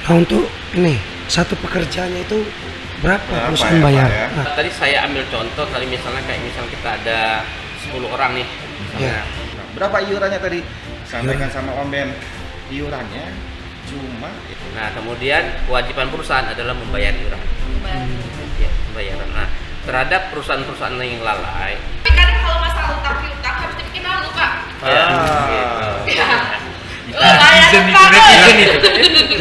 Nah untuk ini satu pekerjaannya itu berapa perusahaan ya, bayar? Pak, ya? Nah, Tadi saya ambil contoh tadi misalnya kita ada 10 orang nih. ya. Berapa iurannya tadi? Sampaikan sama Om Ben. Iurannya cuma Nah, kemudian kewajiban perusahaan adalah membayar iuran. Ya, pembayaran. Nah, terhadap perusahaan-perusahaan yang lalai, Tapi kadang kalau masalah utang piutang harus dibikin dulu, Pak. ya, Ya. gitu. Bayar utang.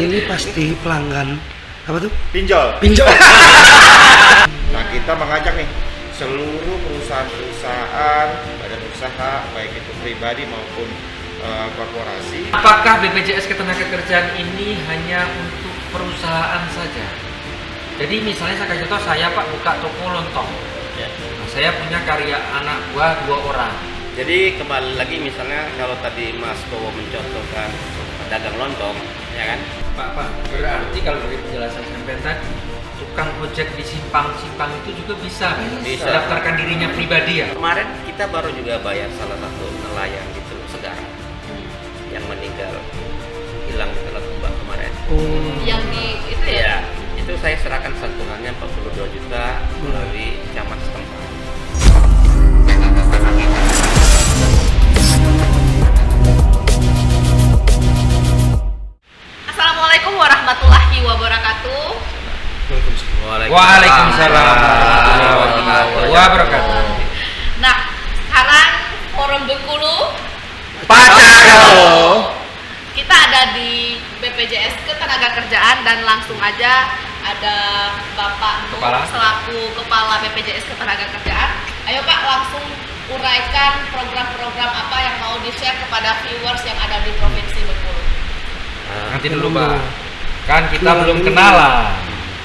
Ini pasti pelanggan apa tuh? pinjol. Pinjol. Nah, kita mengajak nih seluruh perusahaan-perusahaan, badan usaha, baik itu pribadi maupun korporasi. Apakah BPJS Ketenagakerjaan ini hanya untuk perusahaan saja? Jadi misalnya saya kasih contoh, saya Pak buka toko lontong. Ya. Nah, saya punya karya anak buah 2 orang. Jadi kembali lagi misalnya kalau tadi Mas Bowo mencontohkan pedagang lontong, ya kan? Pak, berarti kalau dari penjelasan sampai tadi, tukang ojek di simpang-simpang itu juga bisa, Bisa. mendaftarkan dirinya pribadi ya? Kemarin kita baru juga bayar salah satu nelayan di Teluk Segarang yang meninggal, hilang di Teluk Tumbak kemarin. Oh, Yang di itu ya. Ya, itu saya serahkan santunannya 42 juta melalui camat setempat. Assalamualaikum warahmatullahi wabarakatuh. Waalaikumsalam warahmatullahi wabarakatuh. Nah, sekarang Forum Bengkulu kita ada di BPJS Ketenagakerjaan dan langsung aja ada Bapak Nur Kepala. selaku Kepala BPJS Ketenagakerjaan. Ayo Pak, langsung uraikan program-program apa yang mau di-share kepada viewers yang ada di Provinsi Bengkulu. Nanti dulu Pak, kan kita belum kenalan.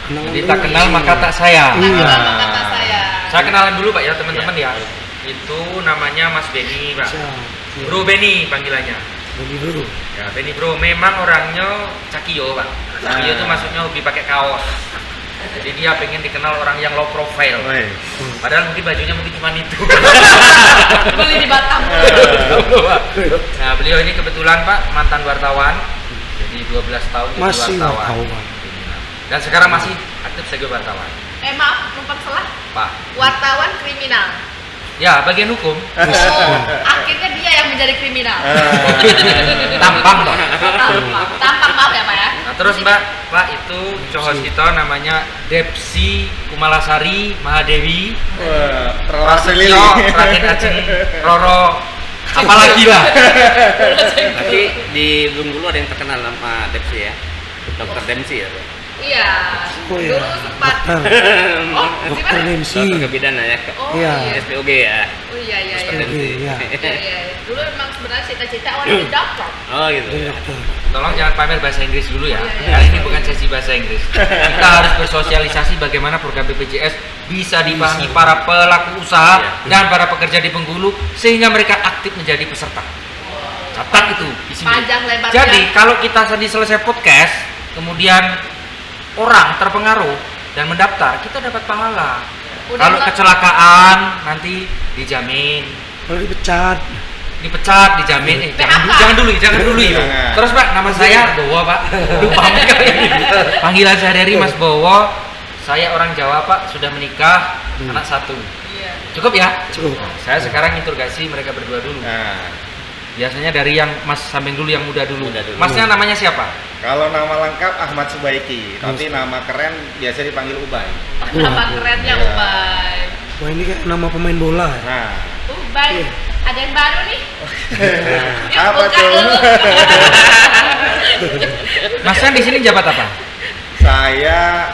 Jadi tak kenal maka tak sayang. Iya. Nama kata saya. Saya kenalan dulu Pak ya teman-teman ya. Itu namanya Mas Beni Pak. siap. Bro Beni panggilannya. Bagi dulu. Ya Beni Bro, memang orangnya cakio Pak. Cakio itu maksudnya hobi pakai kaos. Jadi dia pengen dikenal orang yang low profile. Woi. Padahal mungkin bajunya mungkin cuma itu. Beli di Batam. Nah beliau ini kebetulan Pak mantan wartawan. Jadi 12 tahun jadi Masih wartawan. wartawan. Dan sekarang masih aktif sebagai wartawan. Maaf, numpang salah. Pak. Wartawan kriminal. Ya bagian hukum. Oh, akhirnya dia yang menjadi kriminal. Tampang Pak. Tampang maaf ya Pak ya. Nah terus Pak itu cohos kita namanya Depsi Kumalasari Mahadewi. Terlalu Prasetyo Raden Ajeng Roro apalagi lah. Tapi di Bengkulu ada yang terkenal nama Depsi ya, Dokter Dempsey ya. Iya. Oh ya, Dulu sempat. dokter. Oh, Dokter gimana? MC. Dokter kebidana ya. Oh Iya. iya. SPOG ya. Oh iya iya Dokter iya. Dempsey. Iya. Iya iya. Dulu emang sebenarnya cita-cita awalnya jadi dokter. Oh gitu. Jadi Ya. dokter. Tolong jangan pamer bahasa Inggris dulu ya. Iya, iya. Kali ini bukan sesi bahasa Inggris. Kita harus bersosialisasi bagaimana program BPJS bisa dipahami para pelaku usaha dan para pekerja di Bengkulu sehingga mereka aktif menjadi peserta. Catat itu di sini. Panjang lebar. Jadi kalau kita tadi selesai podcast, kemudian orang terpengaruh dan mendaftar, kita dapat pahala. Udah Kalau nggak- kecelakaan nanti dijamin, Kalau dipecat, dijamin. Jangan dulu ya. Jangan. Terus Pak, nama saya Bowo Pak. Lupa kali ini. Panggilan saya dari Mas Bowo. Saya orang Jawa Pak, sudah menikah, anak 1. Iya. Cukup ya? cukup. Saya sekarang interogasi mereka berdua dulu. Nah, Biasanya dari yang Mas Sambeng dulu, yang muda dulu. Muda dulu. Masnya namanya siapa? kalau nama lengkap Ahmad Subaiki, tapi nama keren biasa dipanggil Ubay. Nama kerennya Iya. Ubay. Wah ini kayak nama pemain bola ya. Nah, Ubay. Iya. Ada yang baru nih. Yuk, apa buka tuh? dulu. Masnya di sini jabat apa? Saya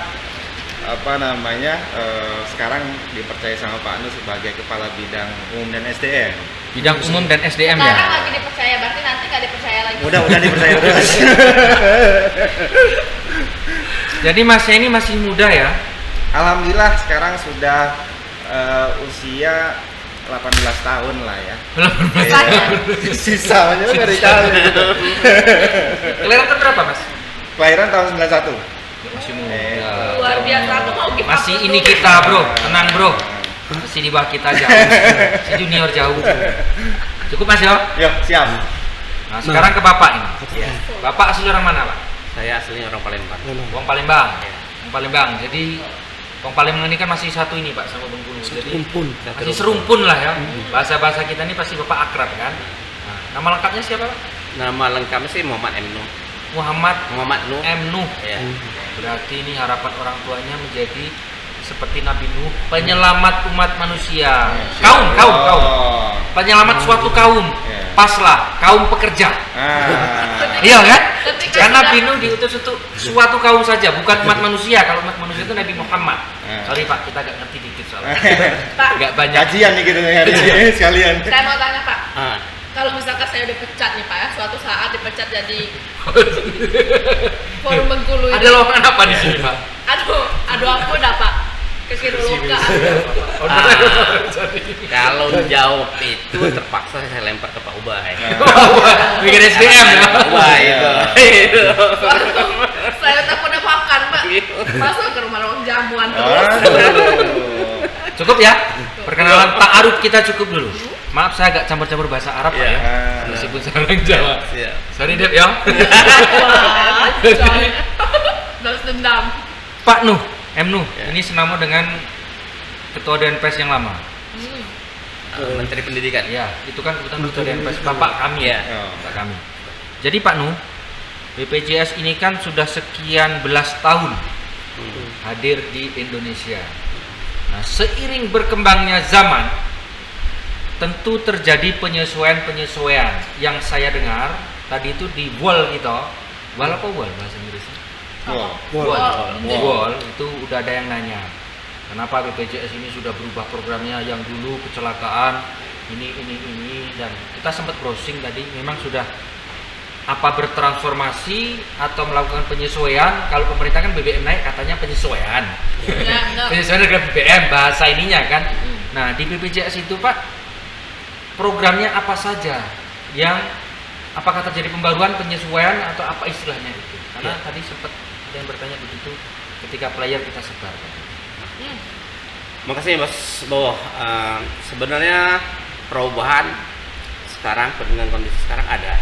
sekarang dipercaya sama Pak Nur sebagai Kepala Bidang Umum dan SDM. Bidang Umum dan SDM Sekarang ya. lagi dipercaya, berarti nanti nggak dipercaya lagi. Udah dipercaya terus. Jadi Masnya ini masih muda ya. Alhamdulillah sekarang sudah usia 18 tahun lah ya. Sisanya dari tahun. Kelahiran berapa Mas? Kelahiran tahun 91. Masih Luar biasa tuh mau gimana? Masih ini kita bro, tenang bro. Masih di bawah kita jauh, si junior jauh. Cukup Mas yo. Yuk, siap. Nah sekarang ke Bapak ini. Iya. Bapak asli orang mana Pak? Saya aslinya orang Palembang. Wong Palembang. Ya. Wong Palembang. Jadi Wong Palembang ini kan masih satu ini Pak sama Bengkulu. Jadi Kumpul. masih serumpun lah ya. Bahasa-bahasa kita ini pasti Bapak akrab kan. Nah, nama lengkapnya siapa Pak? Nama lengkapnya sih Muhammad M. Nuh. Muhammad Nuh. M. Nuh. Ya. Berarti ini harapan orang tuanya menjadi seperti Nabi Nuh, penyelamat umat manusia. Kaum. Oh. Penyelamat suatu kaum. Ya. Paslah kaum pekerja. Ah. Iya kan? Ketika Karena sudah- Nabi Nuh diutus untuk suatu kaum saja, bukan umat manusia. Kalau umat manusia itu Nabi Muhammad. Sorry Pak, kita agak ngerti dikit soalnya. Pak, Agak banyak. Kajian nih gitu nih hari ini sekalian. saya mau tanya Pak, Ah. kalau misalkan saya dipecat nih Pak ya, suatu saat dipecat jadi forum Bengkulu Ada ini. lowongan apa di sini Pak? Aduh aku dah Pak, kekirologa. Kalau jawab itu terpaksa saya lempar ke Pak Ubay. Bikin SDM ya. Ubay itu. Saya takut makan Pak, masuk ke rumah orang jamuan terus. Aduh. Cukup ya? Perkenalan ta'aruf kita cukup dulu. Maaf saya agak campur-campur bahasa Arab Pak Iya. ya. Meskipun saya orang Jawa. Siap. Sorry Dep ya. Wah, coy. Balas dendam. Pak Nuh, M Nuh, Ya. ini senama dengan Ketua DNPS yang lama. Menteri Pendidikan. Ya, itu kan kebetulan Ketua DNPS Bapak kami ya. Ya. Bapak kami. Jadi Pak Nuh, BPJS ini kan sudah sekian belas tahun hadir di Indonesia. Nah, seiring berkembangnya zaman, tentu terjadi penyesuaian-penyesuaian yang saya dengar tadi itu di wall gitu. Wall apa wall bahasa Inggrisnya? Wow. Wall itu udah ada yang nanya. Kenapa BPJS ini sudah berubah programnya yang dulu kecelakaan ini dan kita sempat browsing tadi memang sudah apa bertransformasi atau melakukan penyesuaian. Kalau pemerintah kan BBM naik katanya penyesuaian. Ya, benar. Penyesuaian dengan BBM bahasa ininya kan. Nah, di BPJS itu Pak programnya apa saja yang apakah terjadi pembaruan, penyesuaian atau apa istilahnya itu? Karena tadi sempat ada yang bertanya begitu ketika player kita sebar. Makasih Mas Bowo. Sebenarnya perubahan sekarang dengan kondisi sekarang ada,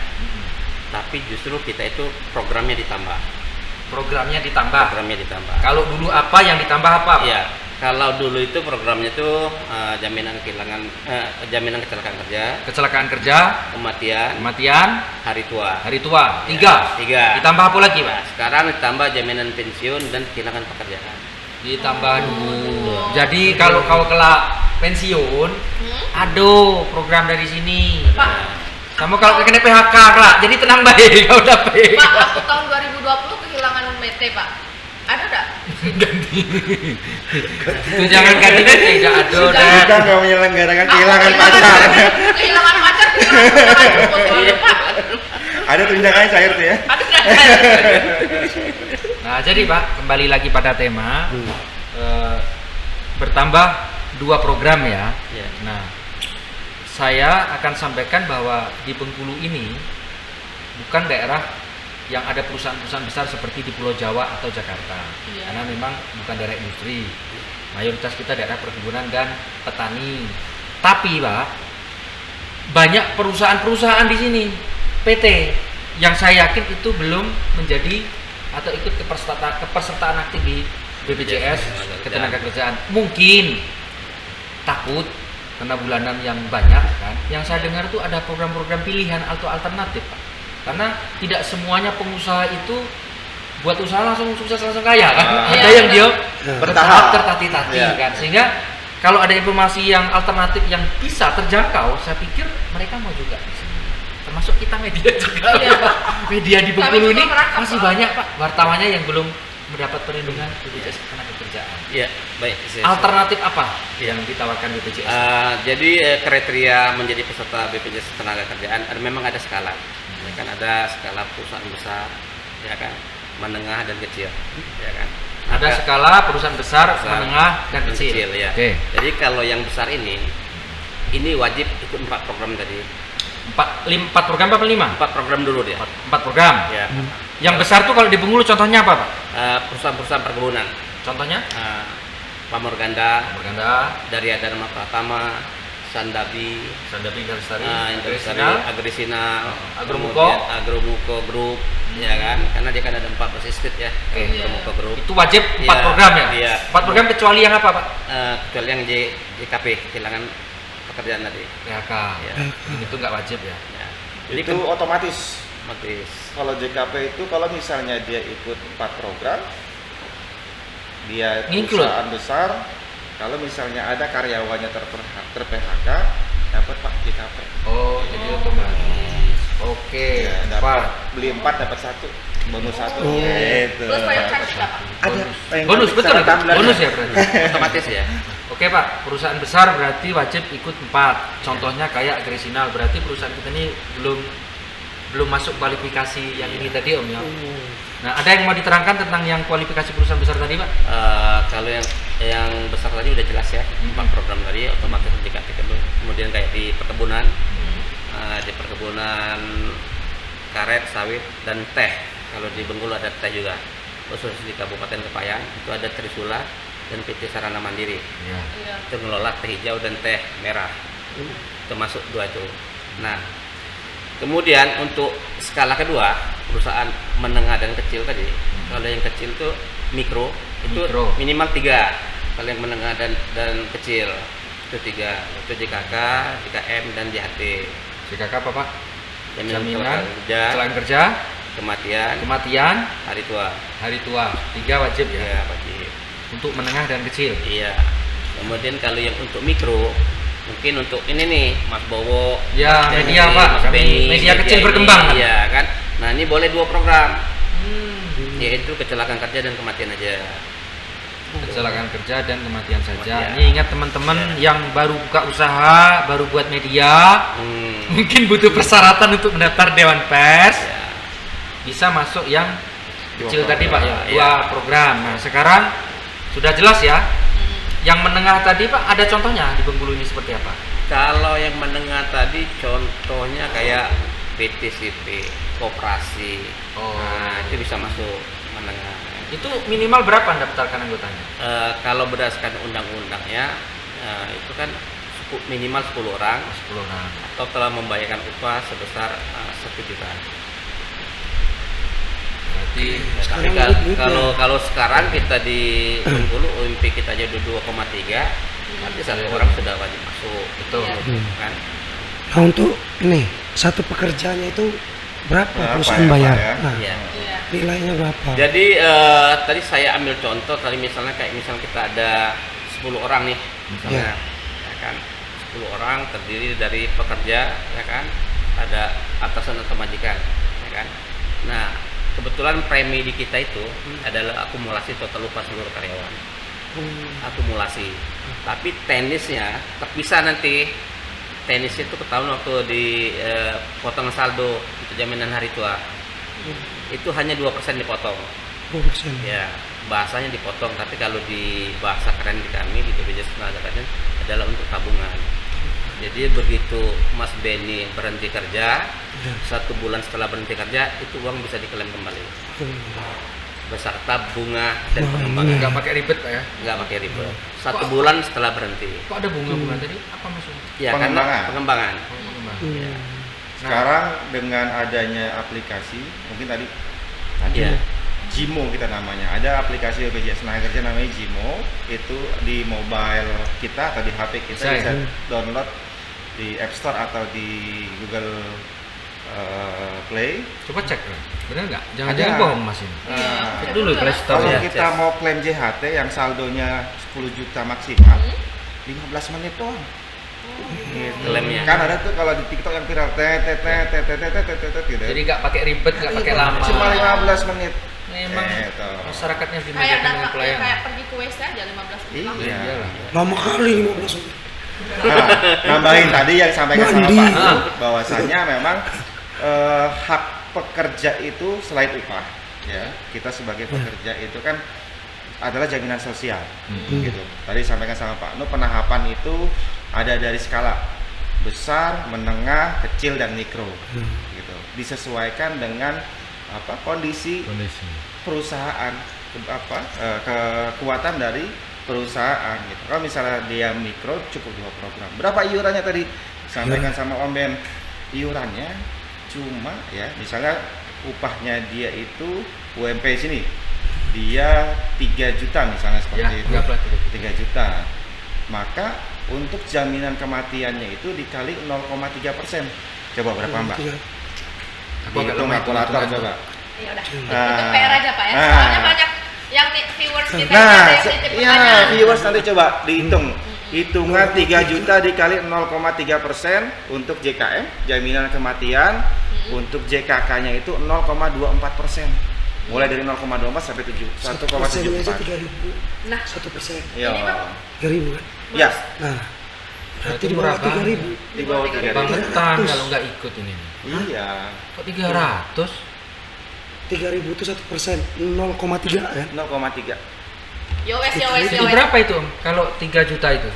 tapi justru kita itu programnya ditambah. Programnya ditambah. Programnya ditambah. Kalau dulu apa yang ditambah apa? Pak? Iya. Kalau dulu itu programnya itu jaminan kehilangan, jaminan kecelakaan kerja, Kecelakaan kerja, kematian, hari tua. hari tua, tiga. Ditambah apa lagi Pak? Nah, sekarang ditambah jaminan pensiun dan kehilangan pekerjaan. Ditambah dulu. Jadi kalau kau kelak pensiun, aduh program dari sini. Pak, Kamu kalau kena PHK kelak, jadi tenang baik kau dapat. Pak, aku tahun 2020 kehilangan mete Pak. Ada enggak? Itu jangan ganti tidak ada. Sudah. Kita nggak menyelenggarakan kehilangan pacar. Kehilangan pacar, kehilangan pacar, Pak. Ada tunjangannya cair tuh ya. Ada enggak? Nah, jadi Pak, kembali lagi pada tema bertambah 2 program ya. Ya. Nah, saya akan sampaikan bahwa di Bengkulu ini bukan daerah yang ada perusahaan-perusahaan besar seperti di Pulau Jawa atau Jakarta. Iya. Karena memang bukan daerah industri. Mayoritas kita daerah perkebunan dan petani. Tapi Pak, banyak perusahaan-perusahaan di sini, PT, yang saya yakin itu belum menjadi atau ikut kepesertaan aktif di BPJS Ketenagakerjaan. Mungkin takut karena bulanan yang banyak kan. Yang saya dengar itu ada program-program pilihan atau alternatif, Pak. Karena tidak semuanya pengusaha itu buat usaha langsung sukses langsung kaya kan. Iya, Ada yang dia Bertahap. tertati-tati Iya. kan. Sehingga kalau ada informasi yang alternatif yang bisa terjangkau, saya pikir mereka mau juga di sini. Termasuk kita media juga. Iya, Pak. Media di Kami Bengkulu juga ini merangkap, masih Pak. banyak Pak wartawannya yang belum mendapat perlindungan BPJS Ketenagakerjaan. Iya, baik. Alternatif apa yang ditawarkan BPJS? Jadi kriteria menjadi peserta BPJS Ketenagakerjaan memang ada skala. Ya kan, ada skala perusahaan besar, ya kan, menengah dan kecil, ya kan. Ada skala perusahaan besar, menengah dan kecil. ya. Oke. Jadi kalau yang besar ini wajib ikut 4 program tadi. 4 program apa 5? 4 program dulu dia. 4 program. Ya. Yang besar tuh kalau di Bengkulu contohnya apa, Pak? Perusahaan-perusahaan perkebunan. Contohnya? Pamor Ganda, Berganda, dari Dharma Pratama, Sandabi, Lestari, Industri, Agrisina, Agromuko. kemudian Agromuko Group, ya kan? Karena dia kan ada 4 basis ya, Oke. Agromuko Group. Itu wajib 4 Iya, program ya? iya. 4 program kecuali yang apa Pak? Kecuali yang JKP, kehilangan pekerjaan tadi. PHK. Ya. Itu nggak wajib ya? Ya. Jadi Itu otomatis. Kalau JKP itu kalau misalnya dia ikut 4 program, dia Include. perusahaan besar, kalau misalnya ada karyawannya ter-PHK, dapat Pak JKP. Oh, jadi otomatis. Oke. Ya, Pak. dapat beli 4 dapat 1, bonus 1. Oh. Gitu. Plus payung cantik nggak, Pak? Ada Bonus betul secara itu? tumbler. Bonus ya berarti. otomatis ya. Oke Pak, perusahaan besar berarti wajib ikut 4. Contohnya kayak Agrisinal, berarti perusahaan kita ini belum masuk kualifikasi yang ini tadi Om ya. Nah, ada yang mau diterangkan tentang yang kualifikasi perusahaan besar tadi Pak? Kalau yang besar tadi udah jelas ya, 4 program tadi otomatis JKP. Kemudian kayak di perkebunan, di perkebunan karet, sawit, dan teh. Kalau di Bengkulu ada teh juga, khusus di Kabupaten Kepayan itu ada Trisula dan PT Sarana Mandiri. Iya. Iya. Itu ngelola teh hijau dan teh merah, termasuk 2 itu. Nah, kemudian untuk skala kedua, perusahaan menengah dan kecil tadi, kalau yang kecil itu mikro, itu Mikro. minimal 3. Kalau yang menengah dan kecil itu 3, itu JKK, JKM, dan JHT. JKK apa Pak? Jaminan Jaminan kerja, Kecelakaan kerja, kematian, hari tua. hari tua. 3 wajib ya. Ya, wajib. Untuk menengah dan kecil. Iya. Kemudian kalau yang untuk mikro, mungkin untuk ini nih Mas Bowo, Ya, Mas media, Denny, Pak. Mas Kami Benny, media kecil ini, berkembang, kan? Iya kan. Nah ini boleh 2 program, yaitu Hmm. kecelakaan kerja dan kematian aja. Kecelakaan kerja dan kematian saja. Kematian. Ini ingat teman-teman yang baru buka usaha, baru buat media, mungkin butuh persyaratan untuk mendaftar Dewan Pers, Ya. bisa masuk yang kecil 2 tadi Pak ya, program. 2 Iya. program. Nah sekarang sudah jelas ya. Yang menengah tadi Pak, ada contohnya di Bengkulu ini seperti apa? Kalau yang menengah tadi contohnya kayak PTCP, koperasi, Oh. nah itu bisa masuk menengah. Itu minimal berapa mendaftarkan anggotanya? Kalau berdasarkan undang-undangnya, itu kan minimal 10 orang 10 orang. atau telah membayarkan upah sebesar 1 juta. Berarti Tapi Sekarang duitnya. kalau sekarang kita di Bengkulu UMP kita aja udah 2,3, berarti 1 orang sudah wajib masuk. betul. Iya. Kan? Nah untuk ini satu pekerjaannya itu berapa Berapa perusahaan ya, Pak, bayar? ya? Nah, Iya. Iya. nilainya berapa? Jadi tadi saya ambil contoh tadi misalnya kita ada 10 orang nih misalnya, ya kan, 10 orang terdiri dari pekerja, ya kan, ada atasan atau majikan, ya kan. Nah kebetulan premi di kita itu adalah akumulasi total upah seluruh karyawan, akumulasi. Tapi tenisnya terpisah nanti. Tenis itu ketahuan waktu di potongan saldo untuk jaminan hari tua itu hanya 2% dipotong. 2%. Ya, bahasanya dipotong, tapi kalau di bahasa keren di kami di BPJS Ketenagakerjaan adalah untuk tabungan. Jadi begitu Mas Benny berhenti kerja, 1 bulan setelah berhenti kerja itu uang bisa diklaim kembali beserta bunga dan pengembangan. Nggak pakai ribet Pak ya? Nggak pakai ribet. 1 bulan setelah berhenti. Kok ada bunga-bunga tadi? Apa maksudnya? Ya, Pengembangan. karena pengembangan. Pengembangan. Sekarang dengan adanya aplikasi, mungkin tadi Iya. Jimo kita namanya. Ada aplikasi BPJS Ketenagakerjaan namanya Jimo. Itu di mobile kita atau di HP kita Bisa, bisa ya? download di App Store atau di Google Play. Coba cek Pak. Bener nggak? Jangan-jangan Ada. bohong Mas ini. Nah, Cek dulu Play Store kalau ya. kita mau klaim JHT yang saldonya 10 juta maksimal, 15 menit doang. Gitu. Klaimnya. Kan ada tuh kalau di TikTok yang viral gitu. Jadi nggak pakai ribet, nggak pakai lama. Cuma 15 menit. Memang Gitu. masyarakatnya Kayak dimanjakan dengan dapat pelayanan. kayak pergi ke WC aja 15 menit. Iya. Iyalah. Lama kali 15 menit. Nah, nambahin tadi yang disampaikan sama Mandi. Pak Nur, bahwasanya memang hak pekerja itu selain upah, ya kita sebagai pekerja itu kan adalah jaminan sosial, gitu. Tadi disampaikan sama Pak Nur, penahapan itu ada dari skala besar, menengah, kecil dan mikro, gitu. Disesuaikan dengan kondisi perusahaan, kekuatan dari perusahaan gitu. Kalau misalnya dia mikro cukup 2 program. Berapa iurannya tadi? Sampaikan sama Om Ben. Iurannya cuma ya misalnya upahnya dia itu UMP sini dia 3 juta misalnya seperti itu. 3 juta. Maka untuk jaminan kematiannya itu dikali 0,3%. Coba berapa Mbak? Hitung kalkulator coba. Ya udah. Itu PR aja Pak ya. Soalnya banyak yang viewers kita Nah, ada yang titip pertanyaan. viewers nanti coba dihitung. Hitungan 3 juta dikali 0,3% untuk JKM, jaminan kematian. Untuk JKK-nya itu 0,24%. Mulai dari 0,24 sampai 1,74. 3.000. Nah, 1%. Iya. Ini, Bang. 3.000 kan? Ya, Nah, berarti di murah bawah 3.000. di bawah 3.000. Bangetan kalau nggak ikut ini. Iya. Kok 300? 3.000 itu 1%, 0,3 kan? 0,3. Yo wes. Itu berapa itu Om? Kalau 3 juta itu?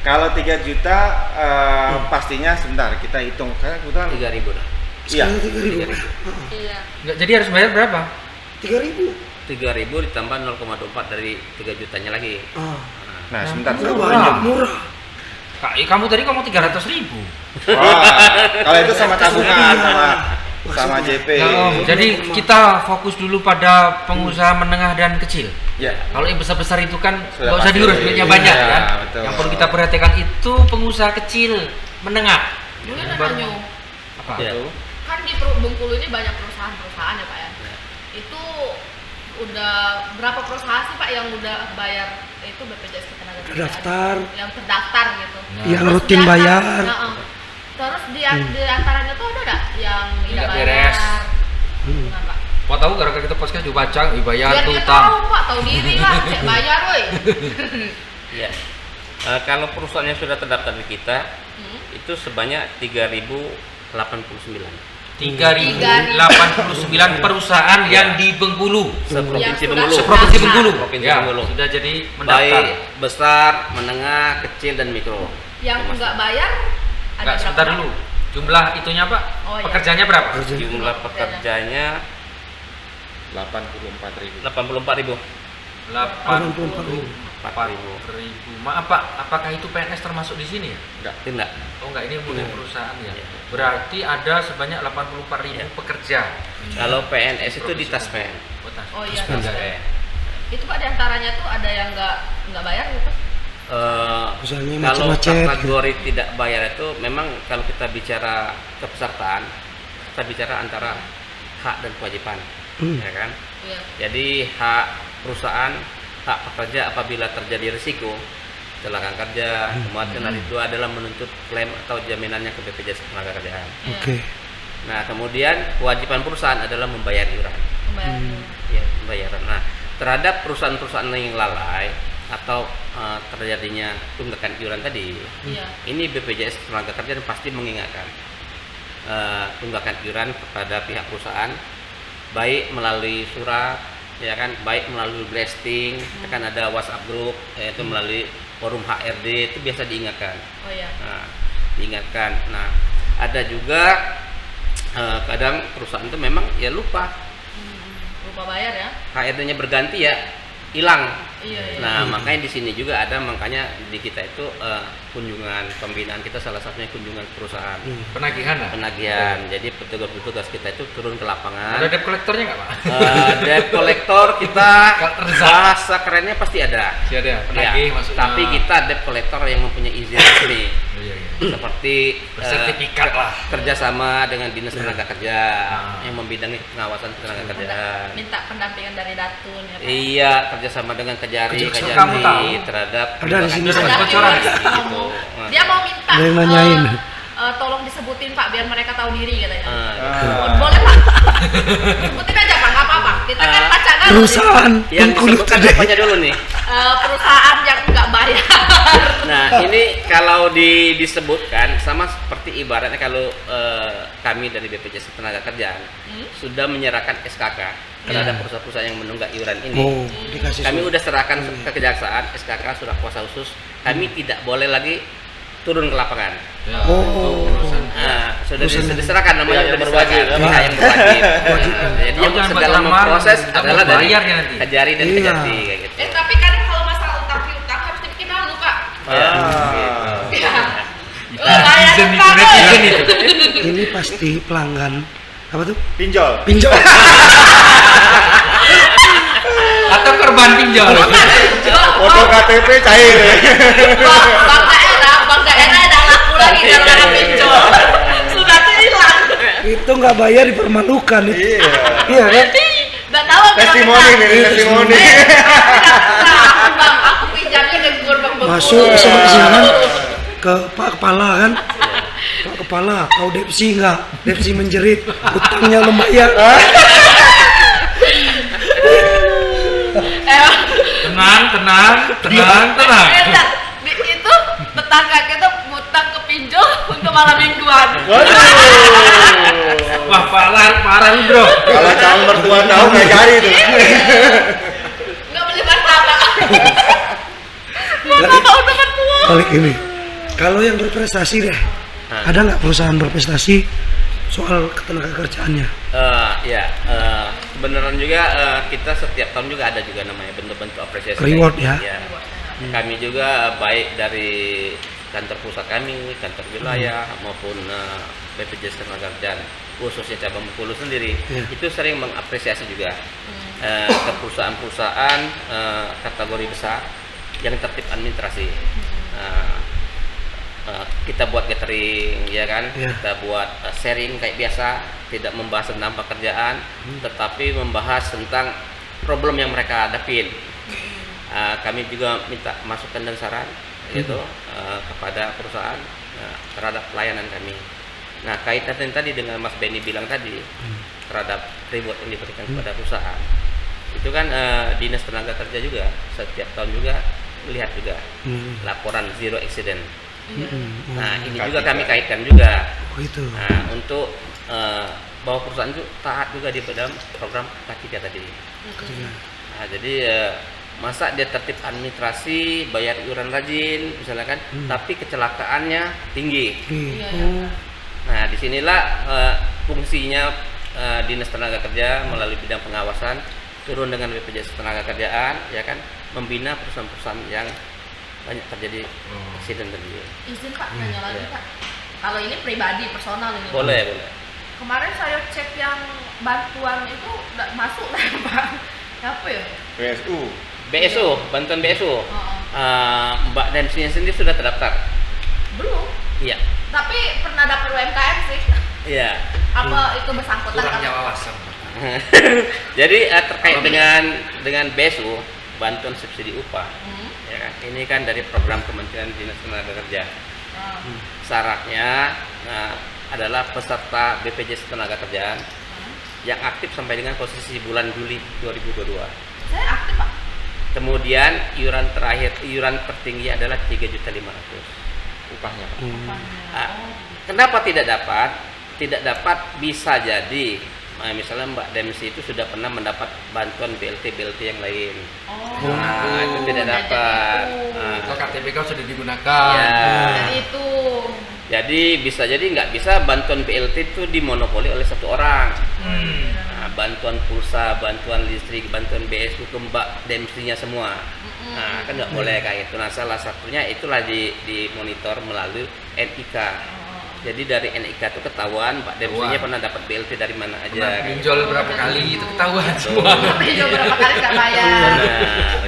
Kalau 3 juta pastinya sebentar kita hitung kan kita 3.000 dah. Iya. Sekarang 3.000. Iya. Nggak, jadi harus bayar berapa? 3.000. 3.000 ditambah 0,24 dari 3 jutanya lagi. Nah, sebentar. Murah. Kak, kamu tadi ngomong 300.000. Wah, kalau itu sama tabungan sama JP. Nah, Om, jadi kita fokus dulu pada pengusaha menengah dan kecil. Ya. Kalau yang besar-besar itu kan Sudah nggak usah pasti. diurus, duitnya banyak Iya, kan. betul. Yang perlu kita perhatikan itu pengusaha kecil, menengah. Dulu Yang ada baru- Nyu. Apa? Ya. Kan di Bengkulu ini banyak perusahaan-perusahaan ya Pak ya. Itu udah berapa perusahaan sih Pak yang udah bayar itu BPJS Ketenagakerjaan? Terdaftar. Yang terdaftar gitu. Nah. Yang Terus rutin di bayar. Terus di antaranya tuh ada nggak yang tidak Nggak bayar? beres. Gimana, Pak? Mau tahu gara-gara kita podcast dibaca, bayar Biar tuh dia utang. tahu Pak, tahu diri lah, cek bayar woi. Ya. Kalau perusahaannya sudah terdaftar di kita, itu sebanyak 3.089 3.089 perusahaan yang di Bengkulu. seprovinsi Yang sudah Bengkulu. Seprovinsi Bengkulu. Provinsi Ya, Bengkulu. sudah jadi mendaftar. Baik besar, menengah, kecil dan mikro. Yang Termasuk. nggak bayar ada Enggak, berapa? sebentar dulu. Jumlah itunya Pak? Oh, iya. Pekerjanya berapa? Jumlah pekerjanya 84.000. 84.000. 84.000. 4.000. Maaf Pak, apakah itu PNS termasuk di sini ya? Enggak. Tidak. Oh enggak, ini mulai perusahaan ya. Iya. Berarti ada sebanyak 84.000 Iya. pekerja. Kalau PNS itu di Taspen. Oh iya, Taspen. Taspen. itu Pak diantaranya tuh ada yang nggak bayar gitu. Perusahaannya Kalau macet-macet. kategori tidak bayar itu memang kalau kita bicara kepesertaan, kita bicara antara hak dan kewajiban, ya kan? Iya. Jadi hak perusahaan, hak pekerja apabila terjadi risiko kecelakaan kerja, kematian hari itu adalah menuntut klaim atau jaminannya ke BPJS Ketenagakerjaan. Iya. Oke. Nah, kemudian kewajiban perusahaan adalah membayar iuran. Membayar. Ya, pembayaran. Nah, terhadap perusahaan-perusahaan yang lalai atau terjadinya tunggakan iuran tadi, Iya. ini BPJS Ketenagakerjaan pasti mengingatkan tunggakan iuran kepada pihak perusahaan, baik melalui surat, ya kan, baik melalui blasting, akan ada WhatsApp group, yaitu melalui forum HRD itu biasa diingatkan. Oh iya. Nah, diingatkan. Nah, ada juga kadang perusahaan itu memang ya lupa, Lupa bayar ya. HRD-nya berganti ya hilang. Iya, iya. Nah, makanya di sini juga ada, makanya di kita itu kunjungan pembinaan kita, salah satunya kunjungan perusahaan, Penagihan lah. penagihan. Jadi petugas-petugas kita itu turun ke lapangan. Ada debt collectornya nggak Pak? Debt collector kita bahasa kerennya pasti ada. Si ada penagih Ya, maksudnya. tapi kita debt collector yang mempunyai izin resmi. Oh, iya, iya. Seperti Bersertifikat lah. kerjasama dengan dinas tenaga kerja Ah. yang membidangi pengawasan tenaga kerjaan. Minta pendampingan dari Datun ya Pak. Iya, kerjasama dengan Kejari, Kejari. Kamu tahu? terhadap Ada di sini, tunggakan Ada bocoran. iuran, gitu. Ngomong. Nah, Dia mau minta. Ada yang nanyain. Tolong disebutin Pak biar mereka tahu diri katanya. Ah. Boleh Pak. Sebutin aja Pak, nggak apa-apa. Kita kan pacaran. Perusahaan yang Bengkulu disebutkan tadi. apanya dulu nih? Perusahaan yang nggak bayar. Nah, ini kalau disebutkan sama seperti ibaratnya kalau kami dari BPJS Ketenagakerjaan sudah menyerahkan SKK terhadap perusahaan-perusahaan yang menunggak iuran ini. Oh, dikasih Kami surat. udah serahkan ke kejaksaan, SKK surat kuasa khusus. Kami tidak boleh lagi turun ke lapangan. Ya. Oh. Nah, sudah Perusahaan diserahkan namanya yang sudah berwajib, diserahkan. ya, Pak? Pihak yang berwajib. Jadi Oh, yang jangan sedang buat lamaran, memproses tidak adalah dari bayar ya nanti. Kejari dan Iya. Kejati kayak gitu. Tapi kadang kalau masalah utang piutang Itu netizen itu, netizen itu. Ini pasti pelanggan apa tuh? Pinjol. Pinjol. Atau korban pinjol. Foto KTP cair. Bank daerah udah laku lagi karena pinjol. Sudah hilang. Itu nggak bayar dipermalukan itu. Iya. Iya kan? Nggak tahu. Testimoni nih, testimoni. Bang, aku pinjamnya ke gerbang Bengkulu. Masuk siang ke Pak Kepala kan? Pak Kepala, kau Depsi nggak? Depsi menjerit, utangnya belum bayar. Tenang. Itu tetangga kita ngutang ke pinjol untuk malam mingguan. Wah, parah nih, Bro. Kalau calon mertua tahu nggak jadi tuh. Nggak beli martabak. Martabak untuk mertua. Balik ini, kalau yang berprestasi deh, ada nggak perusahaan berprestasi soal ketenaga kerjaannya? Kebenaran juga kita setiap tahun juga ada juga namanya bentuk-bentuk apresiasi. Reward ya? Kami juga baik dari kantor pusat kami, kantor wilayah maupun BPJS Ketenagakerjaan khususnya cabang Bengkulu sendiri itu sering mengapresiasi juga ke perusahaan-perusahaan kategori besar yang tertib administrasi. Kita buat gathering ya kan, kita buat sharing kayak biasa, tidak membahas tentang pekerjaan tetapi membahas tentang problem yang mereka hadapin. Kami juga minta masukan dan saran yaitu kepada perusahaan terhadap pelayanan kami. Nah, kaitan tadi dengan Mas Benny bilang tadi terhadap reward yang diberikan kepada perusahaan itu kan Dinas Tenaga Kerja juga setiap tahun juga melihat juga laporan zero accident. Nah, ini juga kami kaitkan juga. Gitu. Nah, untuk bahwa perusahaan itu taat juga di dalam program K3 tadi. Nah, jadi masa dia tertib administrasi, bayar iuran rajin, misalnya kan, tapi kecelakaannya tinggi. Nah, disinilah fungsinya Dinas Tenaga Kerja melalui bidang pengawasan turun dengan BPJS Ketenagakerjaan, ya kan, membina perusahaan-perusahaan yang banyak terjadi accident tadi. Izin Pak, nanya lagi Pak. Kalau ini pribadi, personal ini. Boleh. Kemarin saya cek yang bantuan itu udah masuk lah Pak. Apa ya? BSU, bantuan BSU. Mbak Dempsey sendiri sudah terdaftar? Belum. Iya. Tapi pernah dapat UMKM sih. Iya. Apa itu bersangkutan? Kurangnya wawasan. Jadi terkait dengan BSU, bantuan subsidi upah. Ya kan? Ini kan dari program Kementerian Dinas Tenaga Kerja. Syaratnya adalah peserta BPJS Ketenagakerjaan yang aktif sampai dengan posisi bulan Juli 2022. Saya aktif Pak. Kemudian iuran tertinggi adalah 3.500.000 upahnya. Kenapa tidak dapat? Tidak dapat bisa jadi misalnya Mbak Dempsey itu sudah pernah mendapat bantuan BLT yang lain. Itu tidak dapat. Kalau KTPK sudah digunakan. Ya. Itu. Jadi bisa jadi nggak bisa bantuan BLT itu dimonopoli oleh satu orang. Bantuan pulsa, bantuan listrik, bantuan BSU ke Mbak Dempsey-nya semua. Nah, kan nggak boleh kayak itu. Nah, salah satunya itulah dimonitor melalui NIK. Jadi dari NIK itu ketahuan Mbak Dempsey-nya pernah dapat BLT dari mana aja. Pinjol berapa kali itu ketahuan semua. Pinjol berapa kali nggak bayar.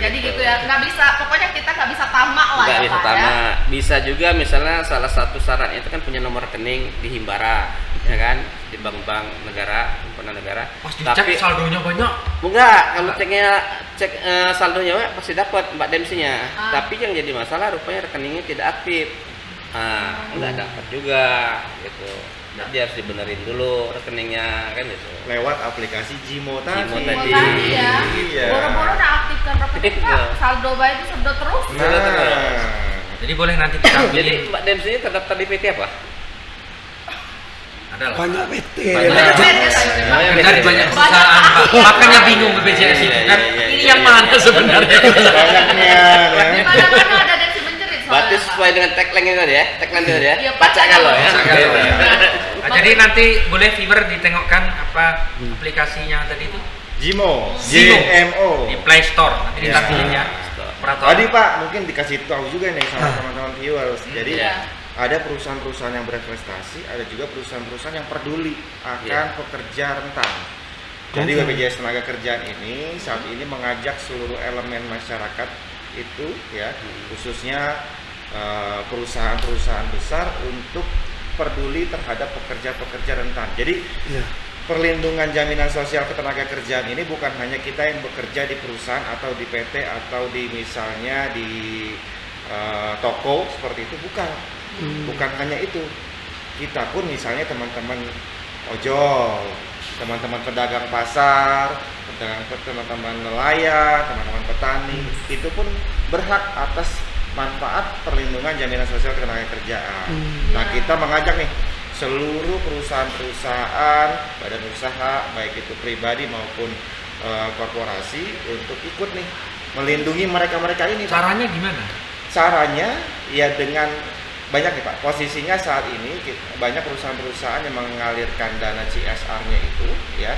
Jadi gitu ya, nggak bisa. Pokoknya kita nggak bisa tamak lah Nggak ya bisa Pak tamak. ya. Bisa juga misalnya salah satu syaratnya itu kan punya nomor rekening di Himbara, ya kan, di bank-bank negara, himpunan negara. Pas dicek saldonya banyak. Enggak, kalau cek saldonya pasti dapat Mbak Dempsey-nya. Tapi yang jadi masalah rupanya rekeningnya tidak aktif. Enggak dapat juga gitu. Jadi harus dibenerin dulu rekeningnya kan gitu. Lewat aplikasi Jimo tadi. Jimo Tadi tadi. ya. Iya. Boro-boro udah aktifkan rekening Pak. Saldo baik itu sedot terus. Jadi boleh nanti kita Jadi ambilin. Mbak Dempsey terdaftar di PT apa? Adalah. Banyak PT. Kerja di banyak perusahaan, Pak. Makanya bingung BPJS itu kan. Ini yang mana sebenarnya? Banyaknya. Di mana-mana ada Dempsey menjerit soalnya. Berarti sesuai dengan tagline itu tadi ya, tagline itu tadi ya. Iya, Baca kalau ya. Nah, jadi nanti boleh viewer ditengokkan apa aplikasinya tadi itu Jimo. Jimo. JMO. di Play Store. Nanti ditampilin ya. Peraturan. Tadi Pak mungkin dikasih tahu juga nih sama teman-teman viewers. Jadi Iya. ada perusahaan-perusahaan yang berprestasi, ada juga perusahaan-perusahaan yang peduli akan Iya. pekerja rentan. Jadi Oke. BPJS Ketenagakerjaan ini saat ini mengajak seluruh elemen masyarakat itu ya, khususnya perusahaan-perusahaan besar untuk peduli terhadap pekerja-pekerja rentan. Jadi Iya. perlindungan jaminan sosial ketenagakerjaan ini bukan hanya kita yang bekerja di perusahaan atau di PT atau di misalnya di toko seperti itu, bukan hanya itu. Kita pun misalnya teman-teman ojol, teman-teman pedagang pasar, teman-teman nelayan, teman-teman petani, itu pun berhak atas manfaat perlindungan jaminan sosial ketenagakerjaan. Nah, kita mengajak nih seluruh perusahaan-perusahaan, badan usaha, baik itu pribadi maupun korporasi untuk ikut nih melindungi mereka-mereka ini. Caranya gimana? Caranya ya dengan banyak nih Pak. Posisinya saat ini banyak perusahaan-perusahaan yang mengalirkan dana CSR-nya itu ya.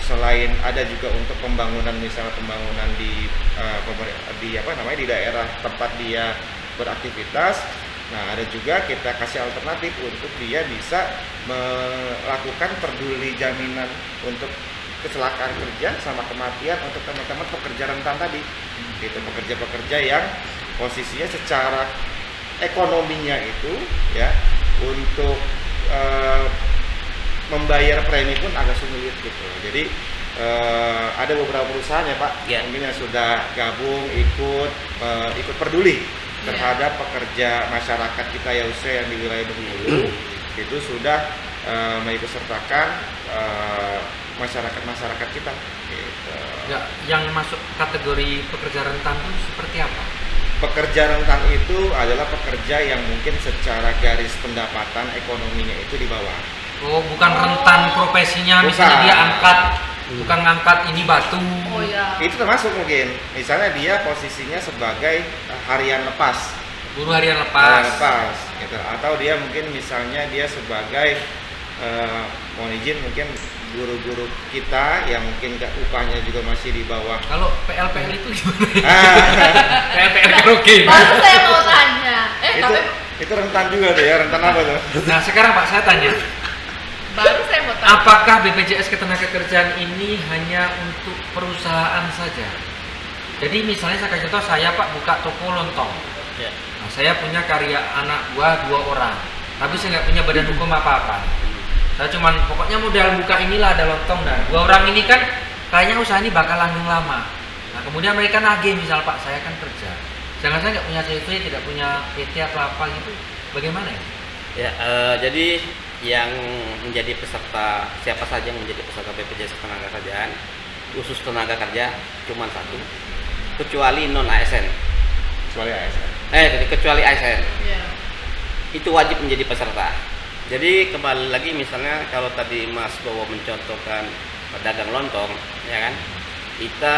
Selain ada juga untuk pembangunan, misalnya pembangunan di di daerah tempat dia beraktivitas. Nah, ada juga kita kasih alternatif untuk dia bisa melakukan peduli jaminan untuk kecelakaan kerja sama kematian untuk teman-teman pekerja rentan tadi. Gitu, pekerja-pekerja yang posisinya secara ekonominya itu ya untuk membayar premi pun agak sulit gitu. Jadi ada beberapa perusahaan ya Pak, mungkin yang sudah gabung ikut peduli terhadap pekerja masyarakat kita ya usia yang di wilayah Bengkulu itu sudah mengikut sertakan masyarakat kita. Gitu. Ya, yang masuk kategori pekerja rentan itu seperti apa? Pekerja rentan itu adalah pekerja yang mungkin secara garis pendapatan ekonominya itu di bawah. Oh, bukan rentan profesinya, misalnya Bukan. dia angkat, bukan ngangkat ini batu. Oh ya. Itu termasuk mungkin, misalnya dia posisinya sebagai harian lepas, Buruh harian harian lepas. lepas, gitu. Atau dia mungkin misalnya dia sebagai mohon izin mungkin guru-guru kita yang mungkin upahnya juga masih di bawah. Kalau PLPL itu gimana? Ah, PLPL karaoke. Baru saya mau tanya. Tapi itu rentan juga tuh ya, rentan apa tuh? Nah, sekarang Pak saya tanya, baru saya mau tanya. apakah BPJS Ketenagakerjaan ini hanya untuk perusahaan saja? Jadi misalnya saya kasih contoh, saya Pak buka toko lontong. Ya. Nah, saya punya karya anak buah 2 orang, tapi saya nggak punya badan hukum apa-apa. Saya cuman pokoknya modal buka inilah ada lontong. Nah, 2 orang ini kan kayaknya usaha ini bakal langgeng lama. Nah, kemudian mereka nagih, misal Pak saya kan kerja, jangan saya nggak punya CV, tidak punya PT atau apa gitu, bagaimana ya? Ya, jadi yang menjadi peserta, siapa saja yang menjadi peserta BPJS Ketenagakerjaan khusus tenaga kerja cuma 1, kecuali non ASN. Kecuali ASN. Kecuali ASN. Iya. Itu wajib menjadi peserta. Jadi kembali lagi misalnya kalau tadi Mas Bowo mencontohkan pedagang lontong, ya kan? Kita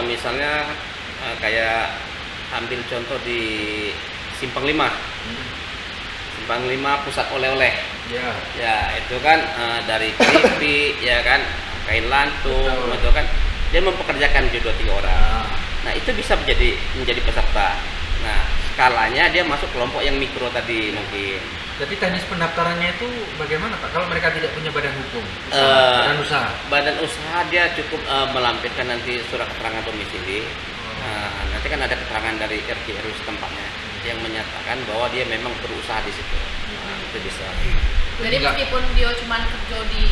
misalnya kayak ambil contoh di Simpang 5. Simpang 5 pusat oleh-oleh. Ya. Ya, itu kan dari keripik, ya kan, kain lantung, itu kan dia mempekerjakan 2-3 orang. Nah, itu bisa menjadi peserta. Nah, skalanya dia masuk kelompok yang mikro tadi mungkin. Jadi teknis pendaftarannya itu bagaimana Pak? Kalau mereka tidak punya badan hukum, badan usaha. Badan usaha dia cukup melampirkan nanti surat keterangan domisili. Nanti kan ada keterangan dari RT RW setempatnya yang menyatakan bahwa dia memang berusaha di situ. Itu bisa. Jadi meskipun dia cuma kerja di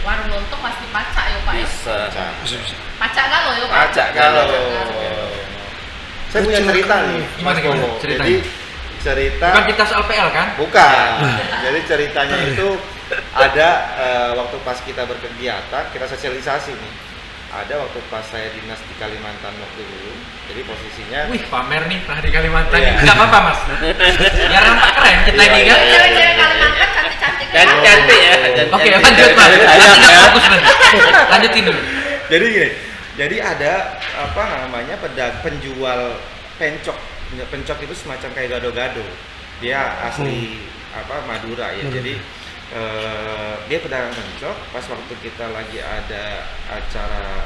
warung lontong pasti pacak ya Pak ya? Bisa. Bisa. Pacak kan lo ya Pak? Pacak kalau. Saya punya Kecil cerita kan. nih, Gimana, Mas gimana? Bowo. Ceritanya. Jadi cerita Bukan kita soal PL kan? bukan. Jadi ceritanya itu ada waktu pas kita berkegiatan, kita sosialisasi nih. Ada waktu pas saya dinas di Kalimantan waktu dulu. Jadi posisinya Wih, pamer nih pernah di Kalimantan. Iya. Nggak apa-apa Mas. Biar nampak keren kita Iya, ini iya, kan. iya. Cewek-cewek Kalimantan cantik-cantik ya. Cantik ya. Oke, cantik. lanjut Mas. Ayo, Nanti nggak ya. fokus nanti. Lanjutin dulu. jadi gini. Jadi ada apa namanya penjual pencok. Pencok itu semacam kayak gado-gado. Dia asli Madura ya. Jadi dia pedagang pencok. Pas waktu kita lagi ada acara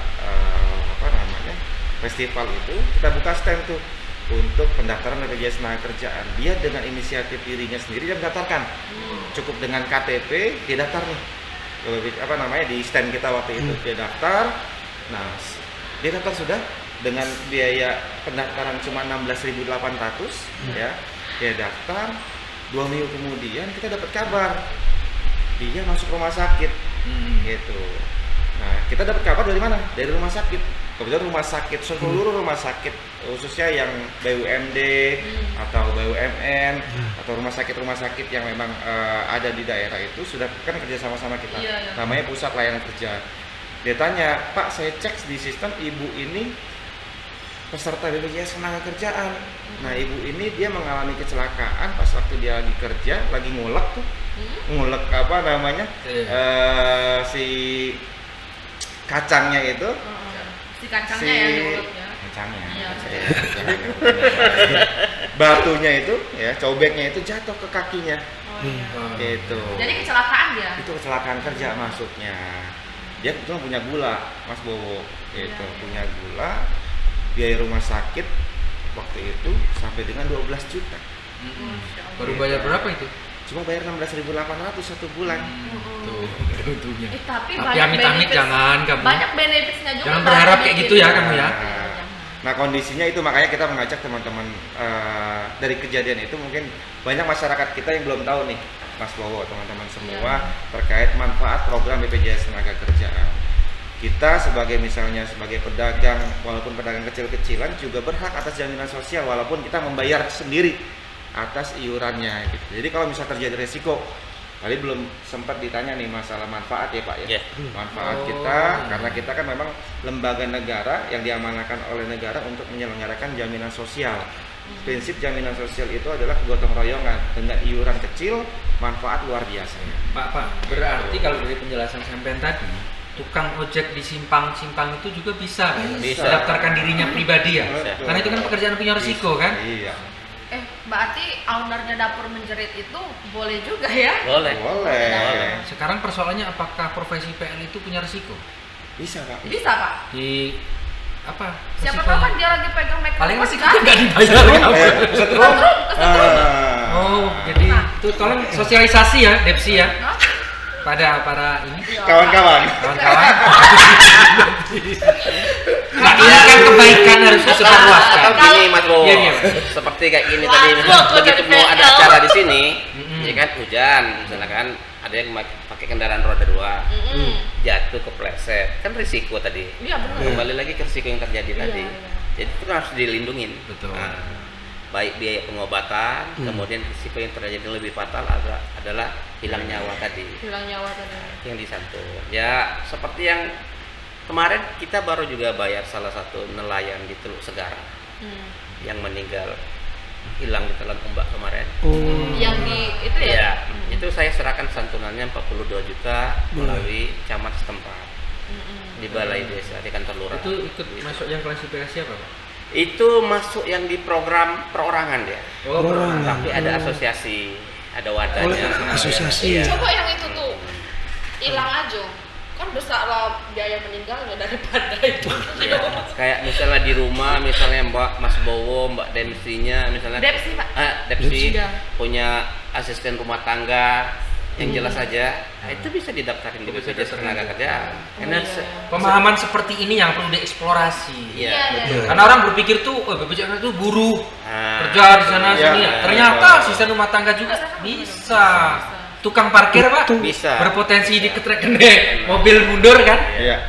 festival itu, kita buka stand tuh. untuk pendaftaran BPJS Tenagakerjaan. Dia dengan inisiatif dirinya sendiri dia mendaftarkan. Cukup dengan KTP dia daftar nih. Di stand kita waktu itu dia daftar. Nah, dia daftar sudah dengan biaya pendaftaran cuma 16.800 ya. Dia daftar 2 minggu kemudian kita dapat kabar dia masuk rumah sakit gitu. Nah, kita dapat kabar dari mana? Dari rumah sakit. Kebetulan rumah sakit, seluruh rumah sakit khususnya yang BUMD atau BUMN atau rumah sakit yang memang ada di daerah itu sudah kan kerja sama kita. Namanya Pusat Layanan Kerja. Dia tanya, Pak, saya cek di sistem ibu ini peserta BPJS Tenagakerjaan. Nah, ibu ini dia mengalami kecelakaan pas waktu dia lagi kerja, lagi ngulek tuh. Ngulek si kacangnya itu. Si kacangnya ya mulutnya. Kacangnya. Iya. Batunya itu ya, cobeknya itu jatuh ke kakinya. Gitu. Jadi kecelakaan dia. Itu kecelakaan kerja masuknya. Dia kebetulan punya gula, Mas Bowo. Gitu, punya gula. Biaya rumah sakit waktu itu sampai dengan 12 juta. Baru bayar berapa itu? Cuma bayar 16.800 satu bulan. Tuh, untungnya. Tapi Tapi banyak amit-amit benefits- jangan kamu. Banyak benefitsnya juga. Jangan berharap kayak gitu ya kamu ya. Nah, kondisinya itu makanya kita mengajak teman-teman dari kejadian itu mungkin banyak masyarakat kita yang belum tahu nih, Mas Bowo, teman-teman semua terkait manfaat program BPJS Tenagakerjaan. Kita sebagai pedagang, walaupun pedagang kecil-kecilan juga berhak atas jaminan sosial walaupun kita membayar sendiri atas iurannya gitu. Jadi kalau misalnya terjadi resiko, tadi belum sempat ditanya nih masalah manfaat ya Pak ya. Manfaat kita karena kita kan memang lembaga negara yang diamanahkan oleh negara untuk menyelenggarakan jaminan sosial. Prinsip jaminan sosial itu adalah gotong royongan dengan iuran kecil, manfaat luar biasa. Pak, berarti kalau dari penjelasan sampean tadi, tukang ojek di simpang-simpang itu juga bisa, Bisa. mendaftarkan dirinya pribadi ya. Betul. Karena itu kan pekerjaan punya risiko kan. Iya. Berarti ownernya dapur menjerit itu boleh juga ya? Boleh. Boleh. Sekarang persoalannya apakah profesi PL itu punya risiko? Bisa Pak. Bisa Pak. Di apa? Siapa tahu resikonya? kan dia lagi pegang mikrofon. Paling risiko kan? nggak dibayar. Setrum. Oh, jadi itu tolong sosialisasi ya, Depsi ya, Hah? pada para ini Kawan-kawan. kawan-kawan. Nah, ini kan kebaikan harus Atau disebarluaskan. gini Mas Bowo, Iya, iya. seperti kayak gini tadi, Waduh, begitu dari mau ada PL. acara di sini, Mm-mm. ya kan hujan, misalnya kan ada yang pakai kendaraan roda 2, jatuh kepleset, kan risiko tadi. Iya benar. Kembali lagi ke risiko yang terjadi tadi. iya. Jadi itu harus dilindungin. Betul. Nah, baik biaya pengobatan, kemudian risiko yang terjadi yang lebih fatal adalah hilang nyawa tadi. Hilang nyawa tadi. Yang disantun. Ya seperti yang kemarin kita baru juga bayar salah satu nelayan di Teluk Segara yang meninggal, hilang di telan ombak kemarin. Yang di itu ya? Ya, itu saya serahkan santunannya 42 juta melalui camat setempat di balai desa di kantor lurah. Itu ikut masuk yang klasifikasi apa, Pak? Itu masuk yang di program perorangan ya. Oh, Perorangan. Tapi ada asosiasi, ada wadahnya. Oleh asosiasi. Iya. Coba yang itu tuh hilang aja. Kan besar lah biaya meninggalnya daripada itu. Iya. Kayak misalnya di rumah, misalnya Mas Bowo, Mbak Dempsey-nya, misalnya Depsi, Pak. Depsey Depsi. punya asisten rumah tangga yang jelas saja, itu bisa didaftarin di BPJS Tenagakerjaan. Karena Pemahaman seperti ini yang perlu dieksplorasi. iya, Betul. Karena orang berpikir tuh, oh, BPJS itu buruh, Nah, kerja di sana Iya, sini. iya, Ternyata iya. asisten rumah tangga juga bisa. Tukang parkir, Pak, bisa. berpotensi diketrek kene mobil mundur kan? Iya.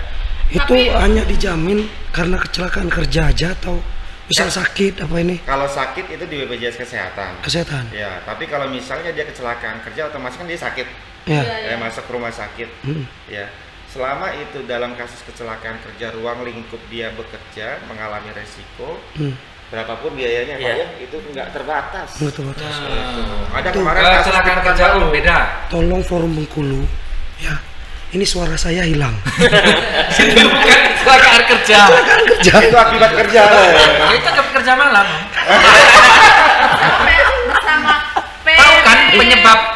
Itu hanya dijamin karena kecelakaan kerja aja atau misal sakit apa ini? Kalau sakit itu di BPJS Kesehatan. Kesehatan. Ya, tapi kalau misalnya dia kecelakaan kerja otomatis kan dia sakit. Ya. Ya, masuk rumah sakit. Ya. Selama itu dalam kasus kecelakaan kerja ruang lingkup dia bekerja mengalami resiko, berapapun biayanya Pak Iya. ya, itu nggak terbatas. Betul betul. Ada Tuh, kemarin kasus Kecelakaan di kerja Pekanbaru. beda. Tolong forum Bengkulu. Ya. Ini suara saya hilang. Itu bukan kecelakaan kerja. Kerja. Itu akibat kerja. Itu kerja malam. Bersama Tahu kan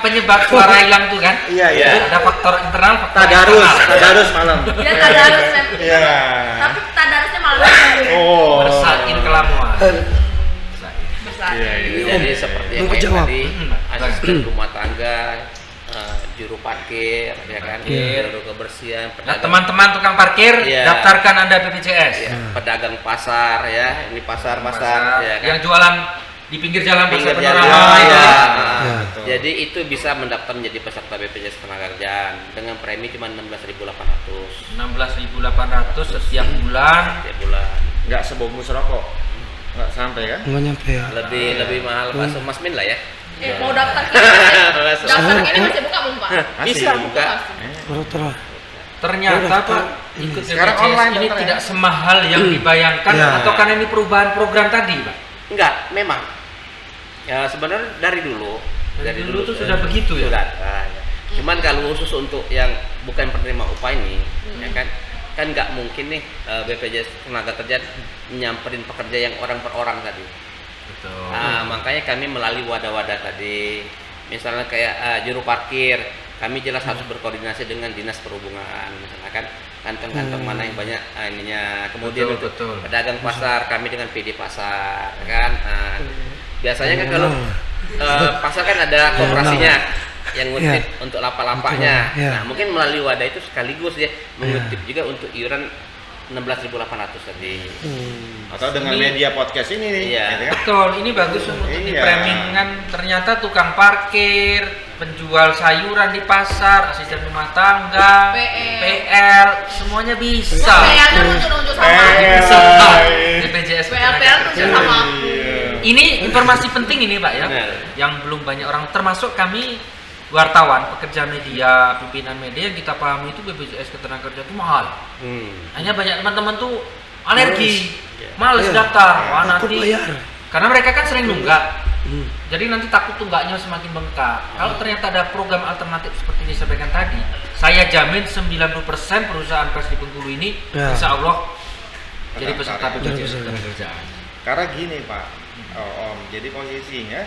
penyebab suara hilang tuh kan? Iya, iya. Itu ada faktor internal, faktor Tadarus, eksternal. tadarus malam. dia tadarus Iya. tapi tadarusnya malah Oh. Bersalin kelamuan. istilahnya. Iya, iya. Jadi seperti yang Mau kayak jawab. tadi, asisten rumah tangga, juru parkir, ya kan, juru kebersihan, Nah, pedagang, teman-teman tukang parkir, Iya. daftarkan Anda BPJS. ya, pedagang pasar, ya, ini pasar, ya kan. Yang jualan di pinggir jalan Pinggir pasar jalan, penerangan. ya. Ya. Betul. Jadi itu bisa mendaftar menjadi peserta BPJS Ketenagakerjaan dengan premi cuma 16.800 16.800 setiap bulan. setiap bulan. Nggak sebungkus rokok, nggak sampai kan? Nggak nyampe ya. Lebih mahal masuk Mas Min lah ya. Mau daftar ini masih, daftar ini Oh. masih buka belum Pak? Bisa buka. Terus. Ternyata Oh, Pak, ikut Sekarang BPJS online ini daftar ya? tidak semahal yang dibayangkan Ya. atau karena ini perubahan program tadi, Pak? Enggak, memang. Ya sebenarnya dari dulu. Dari dulu tuh sudah begitu ya? Sudah. Ya. Cuman kalau khusus untuk yang bukan penerima upah ini, ya kan nggak mungkin nih BPJS Ketenagakerjaan nyamperin pekerja yang orang per orang tadi. Betul. Nah, makanya kami melalui wadah-wadah tadi, misalnya kayak juru parkir, kami jelas harus berkoordinasi dengan dinas perhubungan, misalnya kan kantong-kantong mana yang banyak ininya. Kemudian Betul, untuk betul. pedagang pasar, kami dengan PD pasar, kan. Nah, biasanya kan kalau pasar kan ada kooperasinya yang ngutip untuk lapak-lapaknya. Ya. Nah, mungkin melalui wadah itu sekaligus ya mengutip juga untuk iuran 16.800 tadi. Atau dengan Ini- media podcast ini nih, Iya. gitu kan? Betul, ini bagus untuk Iya. dipramingkan. Ternyata tukang parkir, penjual sayuran di pasar, asisten rumah tangga, PL, semuanya bisa. PL-nya nunjuk-nunjuk sama aku. Bisa. Iya. BPJS PL nunjuk sama aku. Ini informasi penting ini Pak ya, Benar. yang belum banyak orang, termasuk kami wartawan, pekerja media, pimpinan media yang kita pahami itu BPJS Ketenagakerjaan itu mahal. Hanya banyak teman-teman tuh alergi, males Iya. daftar, wah Takut nanti bayar. karena mereka kan sering nunggak. Hmm. Jadi nanti takut tunggaknya semakin bengkak. Kalau ternyata ada program alternatif seperti disampaikan tadi, saya jamin 90% perusahaan pers di Bengkulu ini Ya. insya Allah jadi Terdaftar peserta ya. BPJS Betul. Ketenagakerjaan. Karena gini Pak, Om, jadi posisinya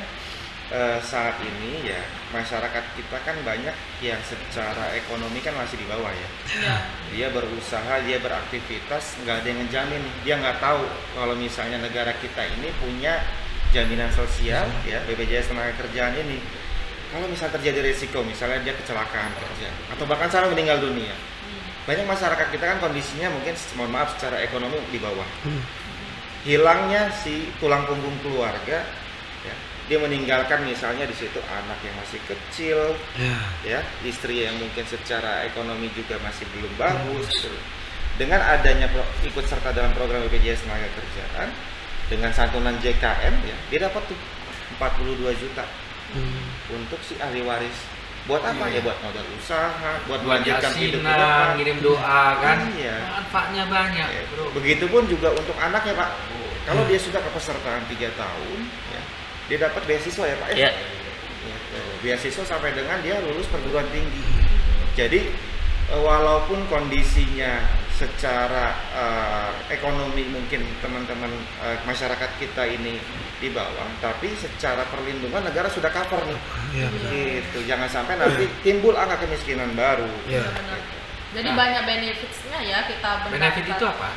saat ini ya masyarakat kita kan banyak yang secara ekonomi kan masih di bawah ya. Iya. Dia berusaha, dia beraktivitas, nggak ada yang ngejamin. Dia nggak tahu kalau misalnya negara kita ini punya jaminan sosial ya BPJS Ketenagakerjaan ini. Kalau misalnya terjadi risiko, misalnya dia kecelakaan kerja atau bahkan sampai meninggal dunia, banyak masyarakat kita kan kondisinya mungkin mohon maaf secara ekonomi di bawah. Hilangnya si tulang punggung keluarga, ya, dia meninggalkan misalnya di situ anak yang masih kecil, Ya. ya, istri yang mungkin secara ekonomi juga masih belum bagus. Dengan adanya ikut serta dalam program BPJS Ketenagakerjaan dengan santunan JKM, ya, dia dapat tuh 42 juta untuk si ahli waris. Buat apa ya? Buat modal usaha, buat Buat melanjutkan hidup ke depan. yasinan, ngirim doa kan, Iya. manfaatnya banyak Ya, bro. begitupun juga untuk anaknya Pak. Kalau dia sudah kepesertaan 3 tahun, ya, dia dapat beasiswa ya Pak ya. Ya. Gitu. Beasiswa sampai dengan dia lulus perguruan tinggi. Jadi walaupun kondisinya secara ekonomi mungkin teman-teman masyarakat kita ini di bawah, tapi secara perlindungan negara sudah cover nih. Ya. Gitu. Jangan sampai nanti timbul angka kemiskinan baru. Ya. Benar. Jadi Nah. banyak benefitsnya ya kita mendaftar. Benefit itu apa?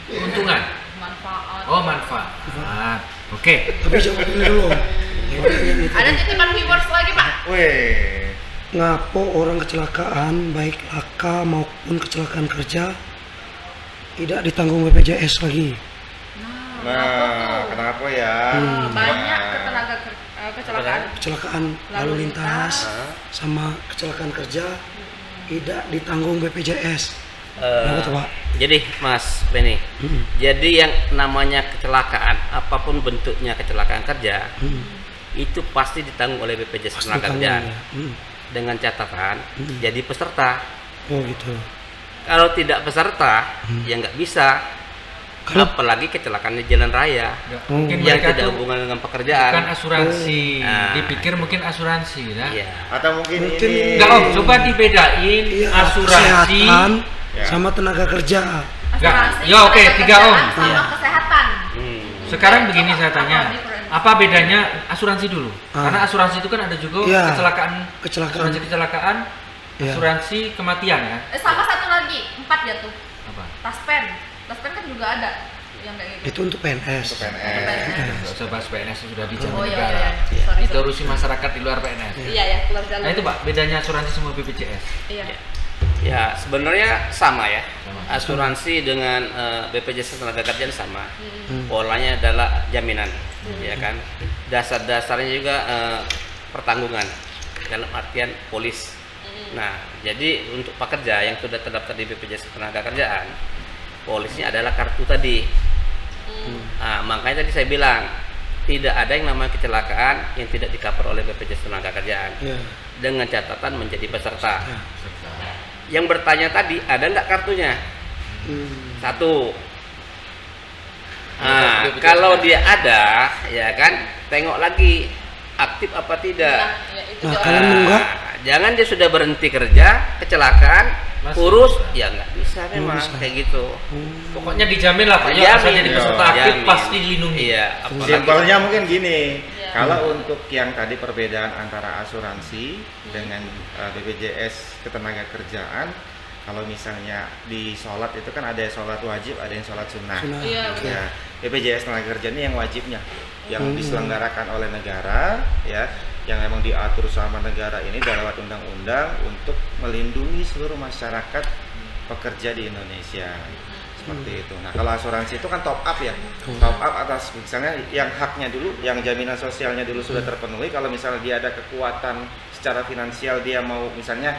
Keuntungan. Manfaat. Oh, manfaat. Oke. Tapi jawab dulu. Ada titipan viewers lagi Pak? Weh. Ngapo orang kecelakaan baik laka maupun kecelakaan kerja tidak ditanggung BPJS lagi. Nah, kenapa ya? Banyak Nah. kecelakaan. Kecelakaan lalu lintas sama kecelakaan kerja tidak ditanggung BPJS. Kenapa tuh, Pak? Jadi Mas Benny, Hmm. jadi yang namanya kecelakaan, apapun bentuknya kecelakaan kerja, itu pasti ditanggung oleh BPJS Pasti Ketenagakerjaan. ditanggung, ya. Dengan catatan, jadi peserta. Oh gitu. Kalau tidak peserta, ya nggak bisa. Kalau- Apalagi kecelakaan di jalan raya Mungkin yang mereka tidak tuh hubungan dengan pekerjaan. bukan asuransi. Nah. Dipikir mungkin asuransi ya. Iya. Atau mungkin Mungkin ini Enggak Om, coba dibedain Iya, asuransi. kesehatan Ya. sama tenaga kerja. Asuransi, Ya, oke, tenaga 3 Om. kerjaan sama Iya. kesehatan. Hmm. Sekarang begini saya tanya, Apa difference? apa bedanya asuransi dulu? Ah. Karena asuransi itu kan ada juga Iya. kecelakaan, Kecelakaan. kecelakaan, Iya. asuransi kematian ya. Sama satu lagi, 4 ya tuh. Apa? Taspen. Taspen kan juga ada. Yang kayak gitu. Itu untuk PNS. Untuk PNS. Nggak usah bahas PNS sudah dijamin Oh iya, negara. iya. Sorry, Itu sorry. urusi masyarakat di luar PNS. Iya ya, keluar jalan. Nah itu Pak, bedanya asuransi sama BPJS. Iya. Ya sebenarnya sama ya. Sama. Asuransi dengan BPJS Ketenagakerjaan sama. Hmm. Polanya adalah jaminan, ya kan. Dasar-dasarnya juga pertanggungan dalam artian polis. Nah, jadi untuk pekerja yang sudah terdaftar di BPJS Ketenagakerjaan, polisnya adalah kartu tadi. Nah, makanya tadi saya bilang tidak ada yang namanya kecelakaan yang tidak di-cover oleh BPJS Ketenagakerjaan Ya. dengan catatan menjadi peserta. Ya. Yang bertanya tadi ada nggak kartunya? Hmm. Satu. Nah, kalau dia ada, ya kan, tengok lagi aktif apa tidak. Nah, ya, itu Nah, jawaban. kalau nunggak? Jangan dia sudah berhenti kerja, kecelakaan, Masih kurus, bisa. ya nggak bisa memang bisa. kayak gitu. Pokoknya dijamin lah Pak, Dijamin. ya asal jadi peserta Iya, aktif Jamin. pasti dilindungi. Iya, apalagi Simpelnya mungkin gini, Iya. kalau untuk yang tadi perbedaan antara asuransi dengan BPJS Ketenagakerjaan, kalau misalnya di sholat itu kan ada yang sholat wajib, ada yang sholat sunnah. Sunnah. Iya, Ya, BPJS Ketenagakerjaan ini yang wajibnya, yang Hmm. diselenggarakan oleh negara, ya, yang memang diatur sama negara ini lewat undang-undang untuk melindungi seluruh masyarakat pekerja di Indonesia. Seperti itu. Nah, kalau asuransi itu kan top up ya. Top up atas misalnya yang haknya dulu, yang jaminan sosialnya dulu sudah terpenuhi. Kalau misalnya dia ada kekuatan secara finansial, dia mau misalnya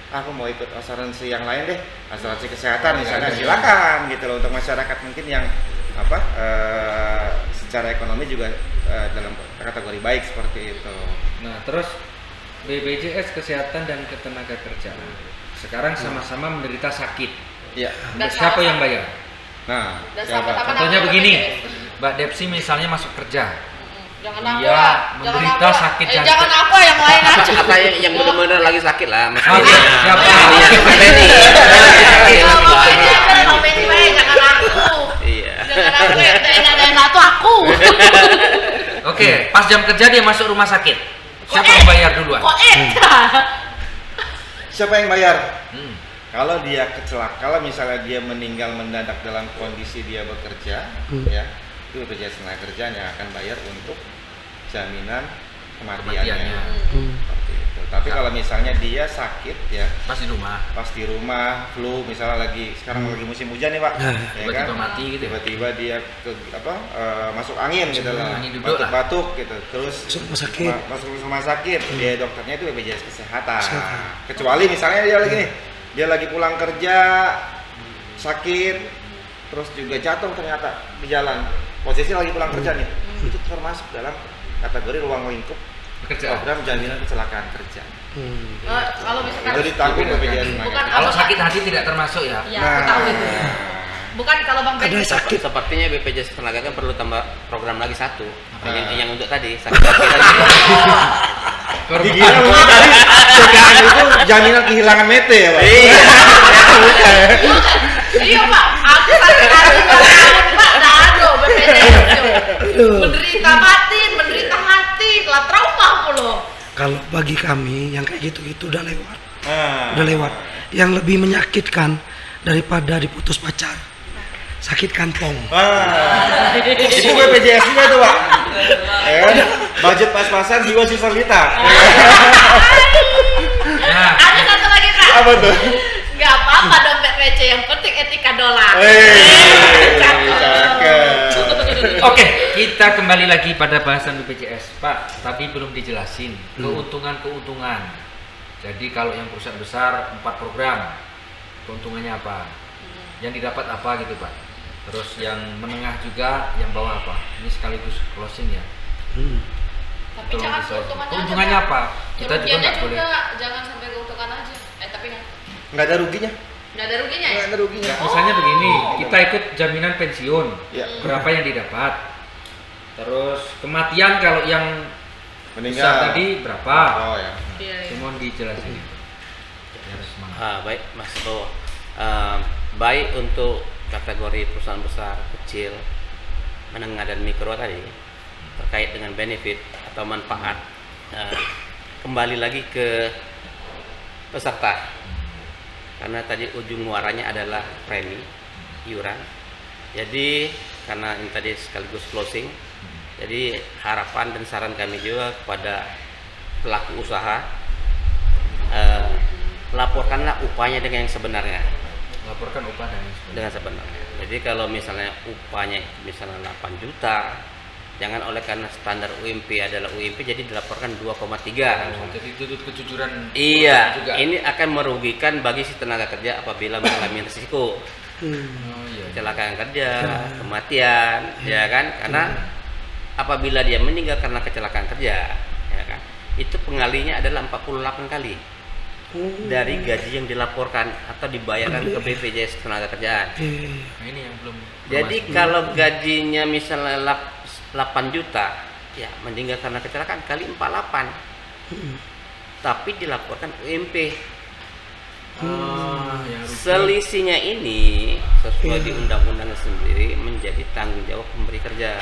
aku mau ikut asuransi yang lain deh, asuransi kesehatan misalnya, silakan gitu loh, untuk masyarakat mungkin yang apa secara ekonomi juga dalam kategori baik seperti itu. Nah terus BPJS Kesehatan dan Ketenagakerjaan sekarang sama-sama menderita sakit. Iya. Dan Siapa sama- yang bayar? Nah, Dan siapa? sama-sama Contohnya namanya begini, BPJS. Mbak Depsi misalnya masuk kerja. Jangan aku Dia lah, jangan menderita aku lah. sakit jantung. Jangan aku yang lain aja. apa yang benar-benar lagi sakit lah, Mas. Oke, Benny. siapa? Iya, Mas Benny. Kalau mau Benny, mau Benny wae, jangan aku. Iya. Jangan aku yang ada yang satu aku. Oke, pas jam kerja dia masuk rumah sakit. Siapa yang bayar duluan? Kok Siapa yang bayar? Hmm. Kalau dia kecelakaan, kalau misalnya dia meninggal mendadak dalam kondisi dia bekerja, ya, itu BPJS Ketenagakerjaan yang akan bayar untuk jaminan kematiannya. Kematiannya. Hmm. Seperti itu. Tapi kalau misalnya dia sakit, ya, Pas di rumah. pas di rumah, flu, misalnya sekarang lagi musim hujan nih Pak, Nah, ya Tiba-tiba kan? mati gitu. Tiba-tiba dia masuk angin gitu lah, angin duduk lah. batuk-batuk gitu, terus Masuk rumah sakit. masuk rumah sakit, dia dokternya itu BPJS Kesehatan. Kesehatan. Kecuali misalnya dia lagi nih, dia lagi pulang kerja sakit, terus juga jatuh ternyata di jalan, posisi lagi pulang kerja nih, itu termasuk dalam kategori ruang lingkup Pekerjaan. program jaminan kecelakaan kerja. Hmm. Kalau misalkan Itu ditanggung Bukan. BPJS Bukan. Ketenagakerjaan. Kalau sakit hati tidak termasuk ya. ya, aku tahu itu. Bukan kalau Bang Ada Benny. sakit. Sepertinya BPJS Ketenagakerjaan perlu tambah program lagi satu. Ah. Yang untuk tadi sakit-sakit tadi. Dikira mungkin tadi CKN itu jaminan kehilangan mete ya Pak? Iya Pak, aku sakit hati tahun Pak, dado BPJS. Aduh. Menderita batin, menderita hati, telah trauma aku loh. Kalau bagi kami yang kayak gitu udah lewat. Nah. Udah lewat. Yang lebih menyakitkan daripada diputus pacar, sakit kantong. Wah, itu BPJS juga tuh Pak. Ya kan? Budget pas-pasan jiwa sisa lita. Nah, Ada satu lagi Kak. Apa tuh? Gak apa-apa dompet receh, yang penting etika dolar. Cakep. oke, kita kembali lagi pada bahasan BPJS, Pak. Tapi belum dijelasin keuntungan-keuntungan. Jadi kalau yang perusahaan besar 4 program, keuntungannya apa? Yang didapat apa gitu, Pak? Terus yang menengah juga, yang bawah apa? Ini sekaligus closing ya. Hmm. Tapi Tolong jangan dijelasin. keuntungannya Keuntungannya aja. apa? Kita juga Kerugiannya nggak boleh. juga, jangan sampai keuntungan aja. Tapi Nggak ada ruginya. nggak ada ruginya ya? Nggak ada ruginya. Misalnya begini, kita ikut jaminan pensiun, Ya. berapa yang didapat? Terus kematian kalau yang besar Meninggal. tadi berapa? Oh ya. Iya, iya. Semua dijelasin. Biar semangat. Baik Mas Bo. Baik untuk kategori perusahaan besar, kecil, menengah dan mikro tadi terkait dengan benefit atau manfaat, kembali lagi ke peserta, karena tadi ujung muaranya adalah premi iuran. Jadi karena ini tadi sekaligus closing. Jadi harapan dan saran kami juga kepada pelaku usaha, laporkanlah upahnya dengan yang sebenarnya. Laporkan upah Dengan sebenarnya. Jadi kalau misalnya upahnya misalnya 8 juta, jangan oleh karena standar UMP adalah UMP jadi dilaporkan 2,3. Jadi tuntut kejujuran. Iya, juga. ini akan merugikan bagi si tenaga kerja apabila mengalami risiko Oh iya. kecelakaan kerja, kematian, ya kan? Karena apabila dia meninggal karena kecelakaan kerja, ya kan? Itu pengalinya adalah 48 kali dari gaji yang dilaporkan atau dibayarkan ke BPJS tenaga kerjaan. Nah, ini yang belum. Jadi kalau gajinya misalnya 8 juta, ya meninggal karena kecelakaan kali 48. Tapi dilaporkan UMP. Yang rugi. Selisihnya ini sesuai di undang-undangnya sendiri menjadi tanggung jawab pemberi kerja.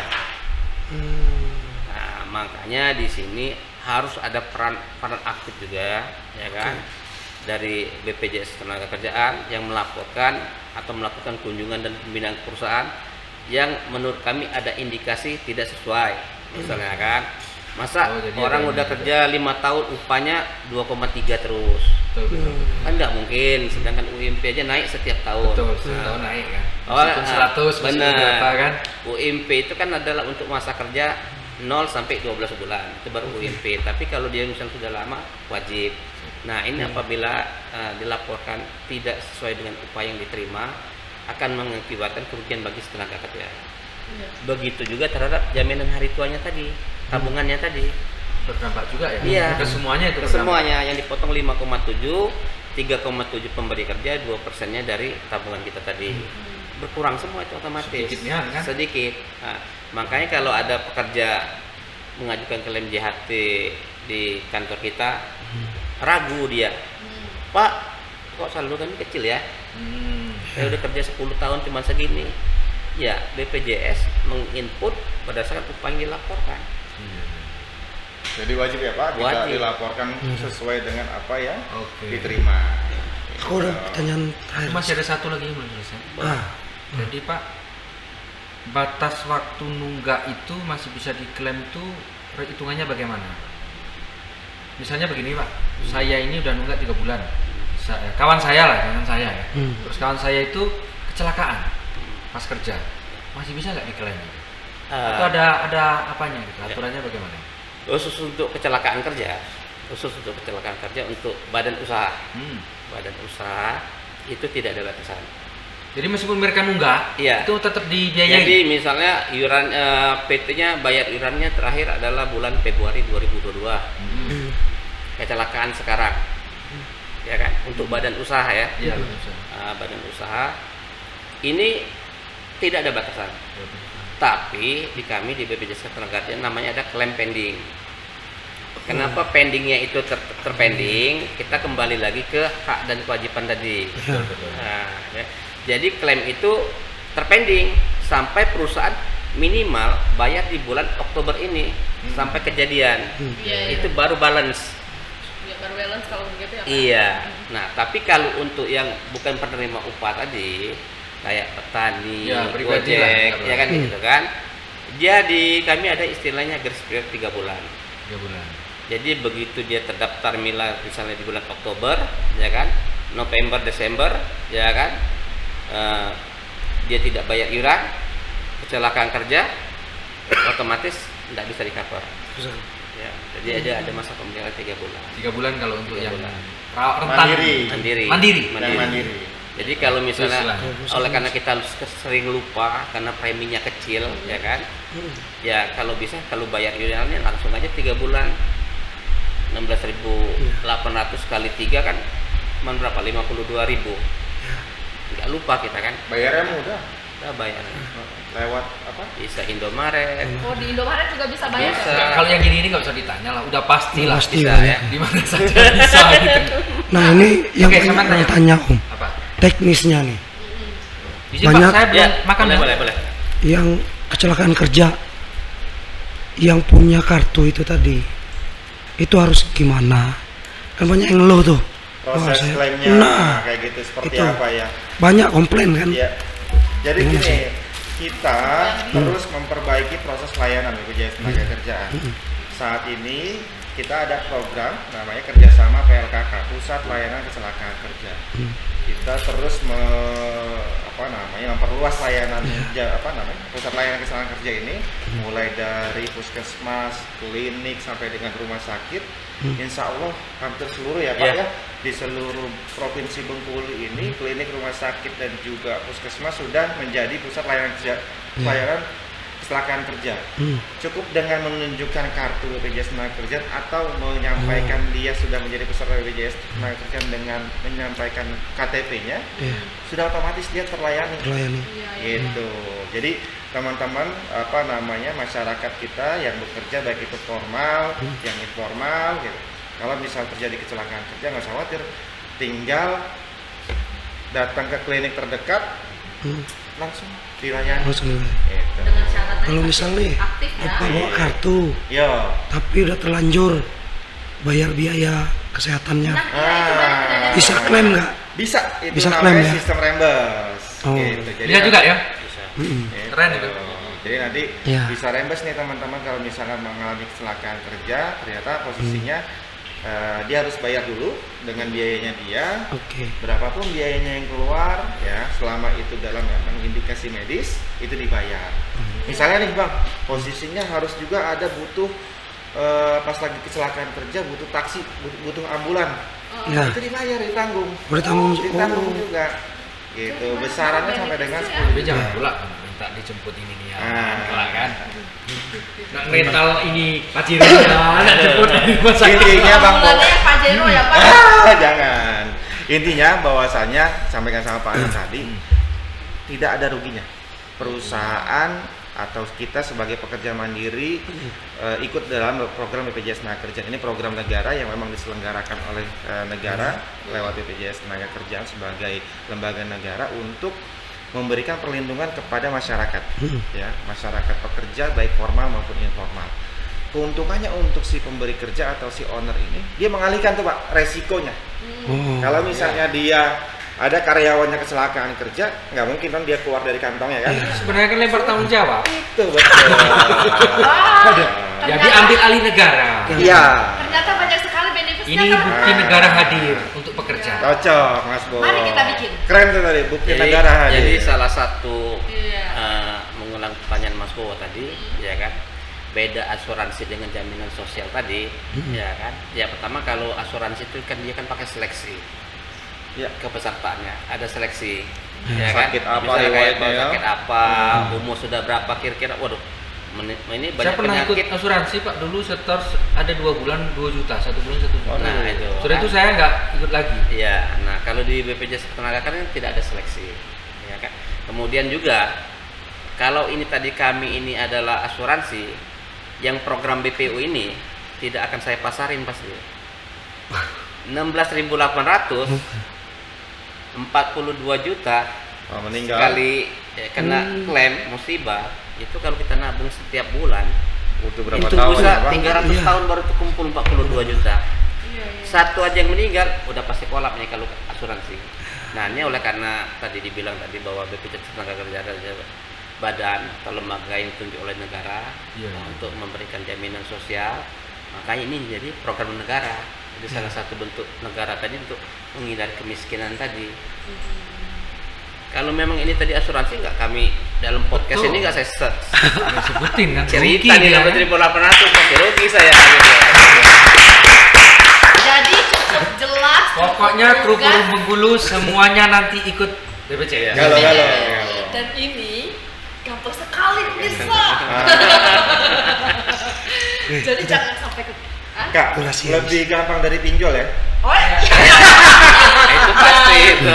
Nah, makanya di sini harus ada peran aktif juga, ya kan, dari BPJS tenaga kerjaan yang melaporkan atau melakukan kunjungan dan pembinaan perusahaan yang menurut kami ada indikasi tidak sesuai, misalnya kan, masa Oh, jadi orang ada udah ini kerja 5 tahun upahnya 2,3 terus, Betul. kan nggak mungkin, sedangkan UMP aja naik setiap tahun. Betul, setiap tahun naik kan. Oh, Meskipun 100, meskipun benar. berapa kan. UMP itu kan adalah untuk masa kerja 0 sampai 12 bulan, itu baru UMP. Tapi kalau dia misalnya sudah lama, wajib. Nah, ini apabila dilaporkan tidak sesuai dengan upah yang diterima, akan mengakibatkan kerugian bagi tenaga kerja. Begitu juga terhadap jaminan hari tuanya tadi, tabungannya tadi. Berdampak juga ya. Iya. Ke semuanya itu. Ke semuanya yang dipotong 5,7, 3,7 pemberi kerja, 2%-nya dari tabungan kita tadi. Berkurang semua itu otomatis. Sedikitnya, kan? Sedikit. Nah, makanya kalau ada pekerja mengajukan klaim JHT di kantor kita, ragu dia. Pak, kok saldo kami kecil ya? Saya udah kerja 10 tahun cuma segini. Ya, BPJS menginput berdasarkan upah yang dilaporkan. Jadi wajib ya Pak, kita Wajib. dilaporkan sesuai dengan apa yang Oke. diterima. Aku ada pertanyaan terakhir. Masih ada satu lagi yang belum selesai. Jadi Pak, batas waktu nunggak itu masih bisa diklaim itu hitungannya bagaimana? Misalnya begini Pak, saya ini udah nunggak 3 bulan. Kawan saya lah, jangan saya ya. Terus kawan saya itu kecelakaan pas kerja, masih bisa nggak diklaim? Atau ada apanya gitu? Aturannya bagaimana? Khusus untuk kecelakaan kerja, untuk badan usaha. Badan usaha itu tidak ada batasan. Jadi meskipun mereka nunggak, Iya. itu tetap dibiayai. Jadi misalnya iuran PT-nya bayar iurannya terakhir adalah bulan Februari 2022. Kecelakaan sekarang. Ya kan? Untuk badan usaha ya. Iya, bisa. Badan usaha ini tidak ada batasan. Tapi di kami di BPJS Ketenagakerjaan namanya ada klaim pending. Kenapa pendingnya itu terpending? Kita kembali lagi ke hak dan kewajiban tadi. Nah, ya. Jadi klaim itu terpending sampai perusahaan minimal bayar di bulan Oktober ini sampai kejadian. Iya, Itu baru balance. Ya, baru balance kalau begitu ya Pak? Iya. Nah, tapi kalau untuk yang bukan penerima upah tadi, kayak petani, Ya, pribadi lah, Gojek, ya, ya kan gitu kan. Jadi kami ada istilahnya grace period 3 bulan. 3 bulan. Jadi begitu dia terdaftar misalnya di bulan Oktober, ya kan, November, Desember, ya kan, dia tidak bayar iuran, kecelakaan kerja, otomatis tidak bisa di cover. Ya, jadi ada masa pemeliharaan 3 bulan. 3 bulan kalau untuk 3 yang bulan. rentan. Mandiri. Mandiri. Yang mandiri. Jadi kalau misalnya Terus oleh karena kita sering lupa karena preminya kecil, ya kan, ya kalau bisa kalau bayar iurannya langsung aja 3 bulan. 16.800 kali 3 kan cuma berapa? 52.000. Nggak lupa kita kan. Bayarnya mudah. Udah bayar. Lewat apa? Bisa Indomaret. Oh, di Indomaret juga bisa bayar Bisa. ya? Nah, kalau yang gini nggak usah ditanya lah, udah pasti lah. Pasti Bisa lah ya. Di mana saja bisa gitu. Nah ini yang Oke, banyak sama orang tanya. tanya Om, Apa? teknisnya nih, Di sini Pak, Banyak. saya belum Ya, makan ya. boleh. yang kecelakaan kerja, yang punya kartu itu tadi, itu harus gimana? Kan banyak yang ngeluh tuh. Wah, Proses saya- klaimnya Nah, kayak gitu seperti itu. apa ya? banyak komplain kan? Iya. Jadi Gimana gini, sih? kita terus memperbaiki proses layanan BPJS Tenagakerjaan. Saat ini kita ada program namanya kerjasama PLKK, Pusat Layanan Kecelakaan Kerja. Kita terus memperluas layanan pusat layanan kecelakaan kerja ini, mulai dari puskesmas, klinik sampai dengan rumah sakit. Insya Allah hampir seluruh ya Pak ya, di seluruh provinsi Bengkulu ini klinik, rumah sakit dan juga puskesmas sudah menjadi pusat layanan layanan kecelakaan kerja. Cukup dengan menunjukkan kartu BPJS Tenagakerjaan atau menyampaikan dia sudah menjadi peserta BPJS Tenagakerjaan dengan menyampaikan KTP-nya, sudah otomatis dia terlayani. Gitu. Jadi teman-teman masyarakat kita yang bekerja baik itu formal, yang informal, gitu. Kalau misal terjadi kecelakaan kerja nggak usah khawatir, tinggal datang ke klinik terdekat, langsung dilayani. Gitu. Dengan syarat Kalau misalnya aktif ya. Bapak bawa kartu, Yo. tapi udah terlanjur bayar biaya kesehatannya, Nah, itu berarti tidak ada bisa klaim nggak? Bisa, itu Bisa namanya klaim ya? sistem reimburse. Oh. Gitu. Jadi Bisa juga ya? Bisa. gitu. Keren itu. Jadi nanti Ya. bisa reimburse nih teman-teman kalau misalkan mengalami kecelakaan kerja, ternyata posisinya dia harus bayar dulu dengan biayanya dia. Oke. Berapapun biayanya yang keluar ya, selama itu dalam memang indikasi medis itu dibayar. Misalnya nih Bang, posisinya harus juga ada butuh pas lagi kecelakaan kerja butuh taksi, butuh ambulan. Ya. Itu dibayar, ditanggung. Ditanggung. Juga. Gitu. Besarannya sampai dengan 10 Tapi juta. jangan pula minta dijemput ini nih ya. Ah. Kan? Nak rental ini Pajero nak jemput dari rumah sakit. Intinya Bang, Hubungannya yang Pajero ya Pak. jangan. Intinya bahwasannya sampaikan sama Pak Anan tadi, tidak ada ruginya. Perusahaan atau kita sebagai pekerja mandiri ikut dalam program BPJS Tenagakerjaan. Ini program negara yang memang diselenggarakan oleh negara lewat BPJS Tenagakerjaan sebagai lembaga negara untuk memberikan perlindungan kepada masyarakat, ya, masyarakat pekerja baik formal maupun informal. Keuntungannya untuk si pemberi kerja atau si owner ini, dia mengalihkan tuh Pak resikonya. Oh. Kalau misalnya dia ada karyawannya kecelakaan kerja, nggak mungkin kan dia keluar dari kantongnya kan? Sebenarnya kan lempar tanggung jawab. Itu betul. Jadi ambil alih negara. Iya. Ternyata banyak sekali benefitnya. Ini Kak. bukti negara hadir untuk pekerja. Cocok Mas Bo. Mari kita bikin. Keren tuh tadi bukti negara hadir. Jadi salah satu Iya. mengulang pertanyaan Mas Bowo tadi, ya kan, beda asuransi dengan jaminan sosial tadi, ya kan. Ya pertama kalau asuransi itu kan dia kan pakai seleksi, Ya. kepesertaannya ada seleksi, ya kan. Sakit apa, Misalnya kayak riwayatnya mau ya? sakit apa, umur sudah berapa kira-kira, waduh, ini banyak Saya pernah ikut penyakit. asuransi Pak, dulu setor ada 2 bulan 2 juta, 1 bulan 1 juta. Nah itu. Sudah itu saya nggak ikut lagi. Iya, nah kalau di BPJS Ketenagakerjaan tidak ada seleksi, ya kan. Kemudian juga kalau ini tadi kami ini adalah asuransi, yang program BPU ini tidak akan saya pasarin pasti. 16.800, 42 juta Meninggal. sekali kena klaim musibah itu kalau kita nabung setiap bulan Butuh berapa itu tahun bisa ya Bang? 300 Iya. tahun baru terkumpul 42 juta. Iya, iya. Satu aja yang meninggal udah pasti kolap nih kalau asuransi. Nah ini oleh karena tadi dibilang tadi bahwa BPJS Tenagakerjaan adalah badan atau lembaga yang ditunjuk oleh negara untuk memberikan jaminan sosial, makanya ini jadi program negara. Jadi salah satu bentuk negara tadi untuk menghindari kemiskinan tadi. Kalau memang ini tadi asuransi nggak kami dalam podcast Betul. ini nggak saya Ya, sebutin kan. cerita nih dia. 16.800 pasti rugi saya. Gitu. Jadi cukup jelas. Pokoknya kru tugas, Bengkulu semuanya nanti ikut BPJS. Galau-galau. dan ini gampang sekali bisa. Jadi jangan sampai ke. Hah? Kak, Durasi lebih gampang dari pinjol ya? Oh ya. Itu pasti itu.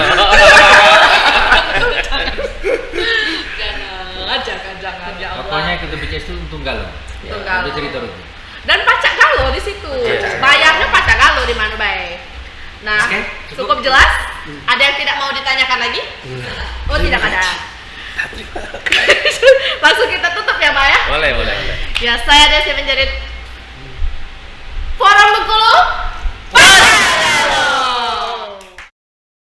Jangan ya Allah. Pokoknya ikut BPJS itu untung galau. Untung galau. Udah cerita rugi. Dan pacak galo di situ. Iya. Bayarnya pacak galo di mana baik. Nah, Oke, cukup jelas. Ada yang tidak mau ditanyakan lagi? Oh, tidak ada. Langsung kita tutup ya, Pak ya. Boleh. Ya, saya Desi menjadi Forum Bengkulu.